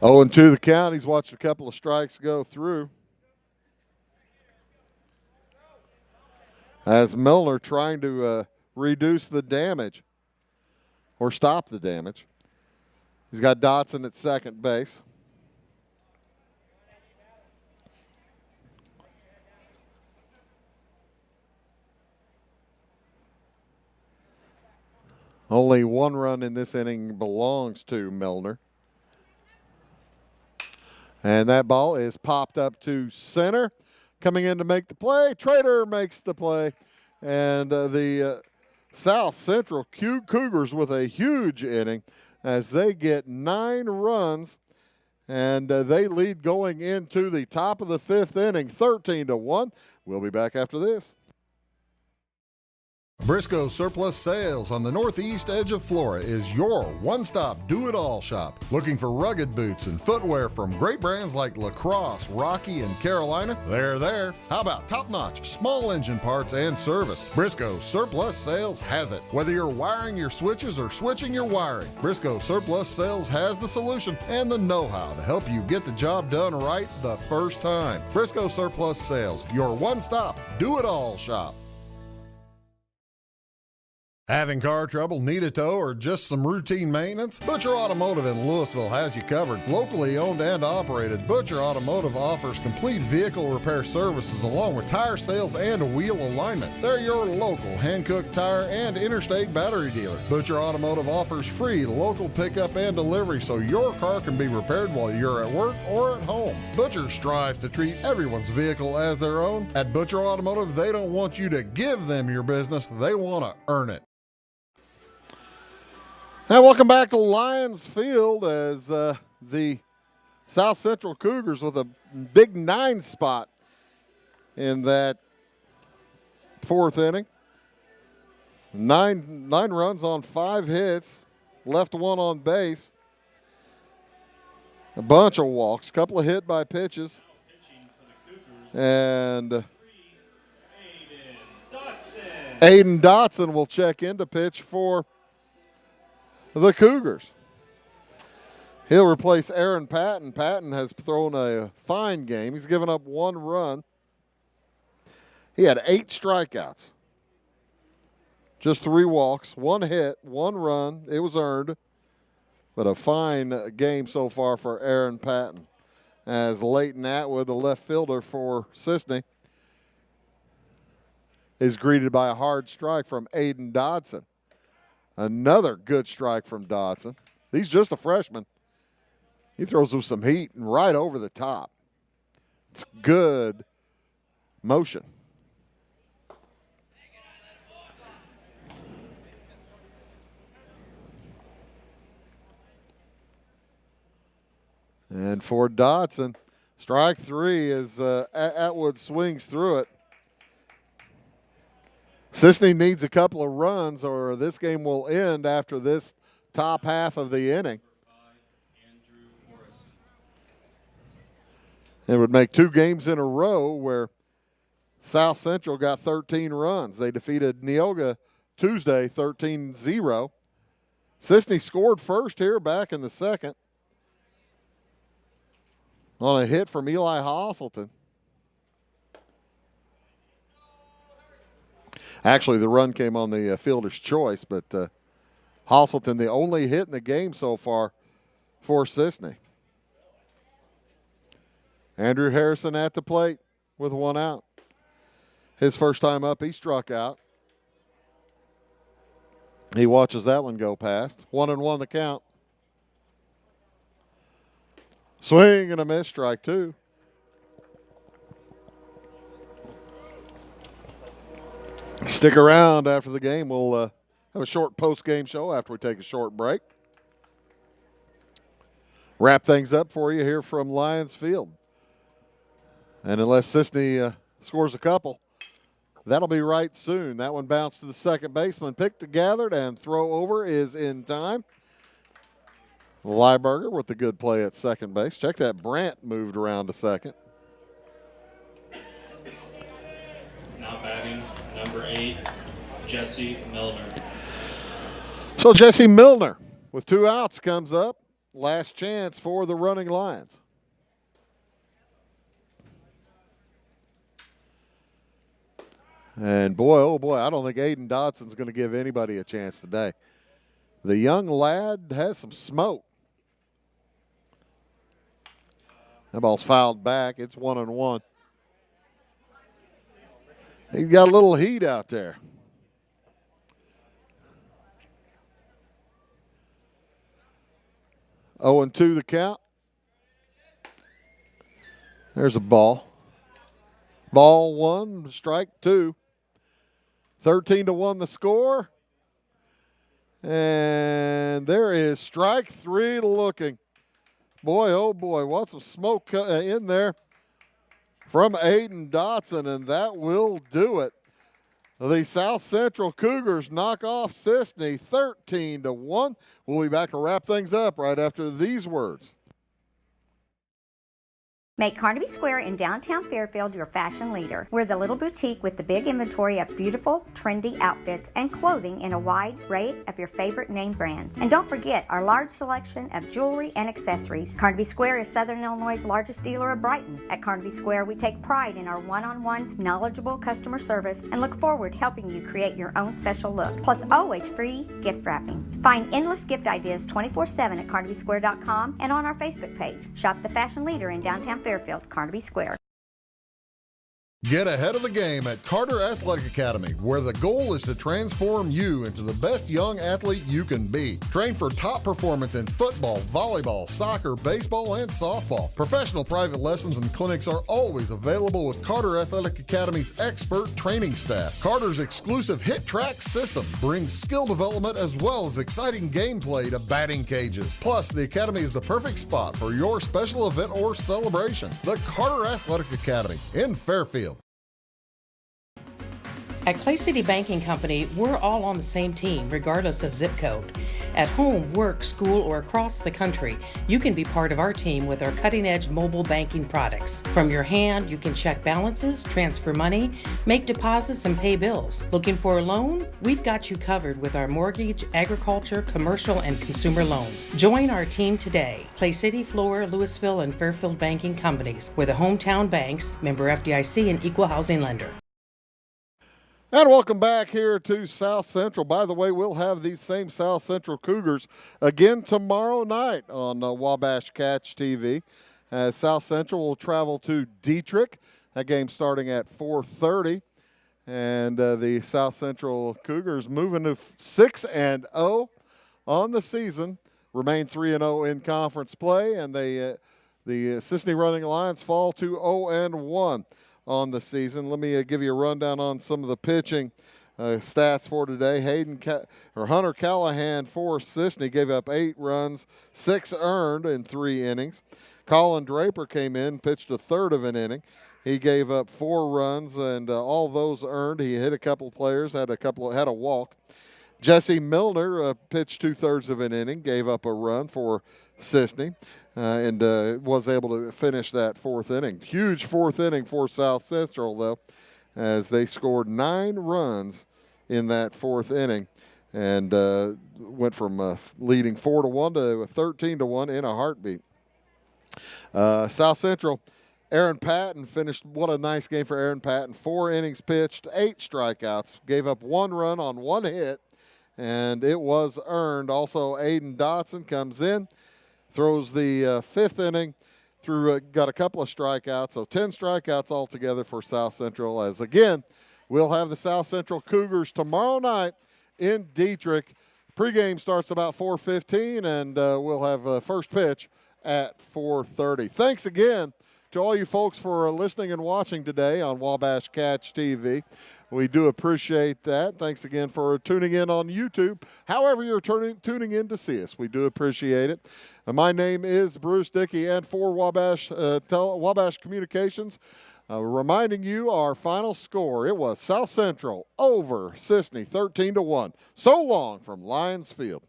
0-2 the count. He's watched a couple of strikes go through. As Milner trying to reduce the damage or stop the damage. He's got Dotson at second base. Only one run in this inning belongs to Milner. And that ball is popped up to center. Coming in to make the play. Trader makes the play. And the South Central Cougars with a huge inning as they get 9 runs. And they lead going into the top of the 5th inning, 13-1. We'll be back after this. Briscoe Surplus Sales on the northeast edge of Flora is your one-stop do-it-all shop. Looking for rugged boots and footwear from great brands like Lacrosse, Rocky, and Carolina? They're there. How about top-notch small engine parts and service? Briscoe Surplus Sales has it. Whether you're wiring your switches or switching your wiring, Briscoe Surplus Sales has the solution and the know-how to help you get the job done right the first time. Briscoe Surplus Sales, your one-stop do-it-all shop. Having car trouble, need a tow, or just some routine maintenance? Butcher Automotive in Louisville has you covered. Locally owned and operated, Butcher Automotive offers complete vehicle repair services along with tire sales and wheel alignment. They're your local Hankook tire and interstate battery dealer. Butcher Automotive offers free local pickup and delivery so your car can be repaired while you're at work or at home. Butcher strives to treat everyone's vehicle as their own. At Butcher Automotive, they don't want you to give them your business, they want to earn it. Now, welcome back to Lions Field as the South Central Cougars with a big 9 spot in that 4th inning. Nine runs on 5 hits, left 1 on base. A bunch of walks, couple of hit by pitches. And Aiden Dotson will check in to pitch for the Cougars. He'll replace Aaron Patton. Patton has thrown a fine game. He's given up 1 run. He had 8 strikeouts. Just 3 walks, 1 hit, 1 run. It was earned. But a fine game so far for Aaron Patton. As Leighton Atwood, the left fielder for Cisne, is greeted by a hard strike from Aiden Dodson. Another good strike from Dodson. He's just a freshman. He throws with some heat and right over the top. It's good motion. And for Dodson, strike 3 as Atwood swings through it. Cisne needs a couple of runs or this game will end after this top half of the inning. It would make 2 games in a row where South Central got 13 runs. They defeated Neoga Tuesday 13-0. Cisne scored first here back in the 2nd on a hit from Eli Hasselton. Actually, the run came on the fielder's choice, but Hasselton, the only hit in the game so far for Cisne. Andrew Harrison at the plate with 1 out. His first time up, he struck out. He watches that one go past. 1-1 the count. Swing and a miss, strike 2. Stick around after the game. We'll have a short post-game show after we take a short break. Wrap things up for you here from Lions Field. And unless Cisne scores a couple, that'll be right soon. That one bounced to the second baseman. Picked, gathered, and throw over is in time. Lieberger with the good play at second base. Check that, Brandt moved around to second. Now batting, number 8, Jesse Milner. So Jesse Milner with 2 outs comes up. last chance for the running Lions. And boy, oh boy, I don't think Aiden Dodson's going to give anybody a chance today. The young lad has some smoke. That ball's fouled back. It's 1-1. He's got a little heat out there. Oh, and 2 the count. There's a ball. Ball 1, strike 2. 13-1 the score. And there is strike 3 looking. Boy, oh boy, what's some smoke in there from Aiden Dotson, and that will do it. The South Central Cougars knock off Cisne 13-1. We'll be back to wrap things up right after these words. Make Carnaby Square in downtown Fairfield your fashion leader. We're the little boutique with the big inventory of beautiful, trendy outfits and clothing in a wide array of your favorite name brands. And don't forget our large selection of jewelry and accessories. Carnaby Square is Southern Illinois' largest dealer of Brighton. At Carnaby Square, we take pride in our one-on-one, knowledgeable customer service and look forward to helping you create your own special look. Plus, always free gift wrapping. Find endless gift ideas 24/7 at CarnabySquare.com and on our Facebook page. Shop the fashion leader in downtown Fairfield, Carnaby Square. Get ahead of the game at Carter Athletic Academy, where the goal is to transform you into the best young athlete you can be. Train for top performance in football, volleyball, soccer, baseball, and softball. Professional private lessons and clinics are always available with Carter Athletic Academy's expert training staff. Carter's exclusive Hit Track system brings skill development as well as exciting gameplay to batting cages. Plus, the Academy is the perfect spot for your special event or celebration. The Carter Athletic Academy in Fairfield. At Clay City Banking Company, we're all on the same team, regardless of zip code. At home, work, school, or across the country, you can be part of our team with our cutting-edge mobile banking products. From your hand, you can check balances, transfer money, make deposits, and pay bills. Looking for a loan? We've got you covered with our mortgage, agriculture, commercial, and consumer loans. Join our team today. Clay City, Flora, Louisville, and Fairfield Banking Companies. We're the hometown banks, member FDIC, and equal housing lender. And welcome back here to South Central. By the way, we'll have these same South Central Cougars again tomorrow night on Wabash Catch TV. South Central will travel to Dietrich. That game starting at 4:30. And the South Central Cougars moving to 6-0 on the season. Remain 3-0 in conference play. And the Cisne Running Lions fall to 0-1. On the season. Let me give you a rundown on some of the pitching stats for today. Hunter Callahan for Cisne gave up 8 runs, 6 earned in 3 innings. Colin Draper came in, pitched a third of an inning. He gave up 4 runs and all those earned. He hit a couple of players, had a walk. Jesse Milner pitched 2/3 of an inning, gave up a run for Cisne. And was able to finish that 4th inning. Huge 4th inning for South Central, though, as they scored 9 runs in that 4th inning and went from leading 4-1 to 13-1 in a heartbeat. South Central, Aaron Patton finished. What a nice game for Aaron Patton. 4 innings pitched, 8 strikeouts, gave up 1 run on 1 hit, and it was earned. Also, Aiden Dotson comes in. Throws the 5th inning, got a couple of strikeouts, so 10 strikeouts altogether for South Central. As again, we'll have the South Central Cougars tomorrow night in Dietrich. Pregame starts about 4:15, and we'll have first pitch at 4:30. Thanks again to all you folks for listening and watching today on Wabash Catch TV. We do appreciate that. Thanks again for tuning in on YouTube. However you're tuning in to see us, we do appreciate it. My name is Bruce Dickey, and for Wabash Communications, reminding you our final score. It was South Central over Cisne, 13-1. So long from Lions Field.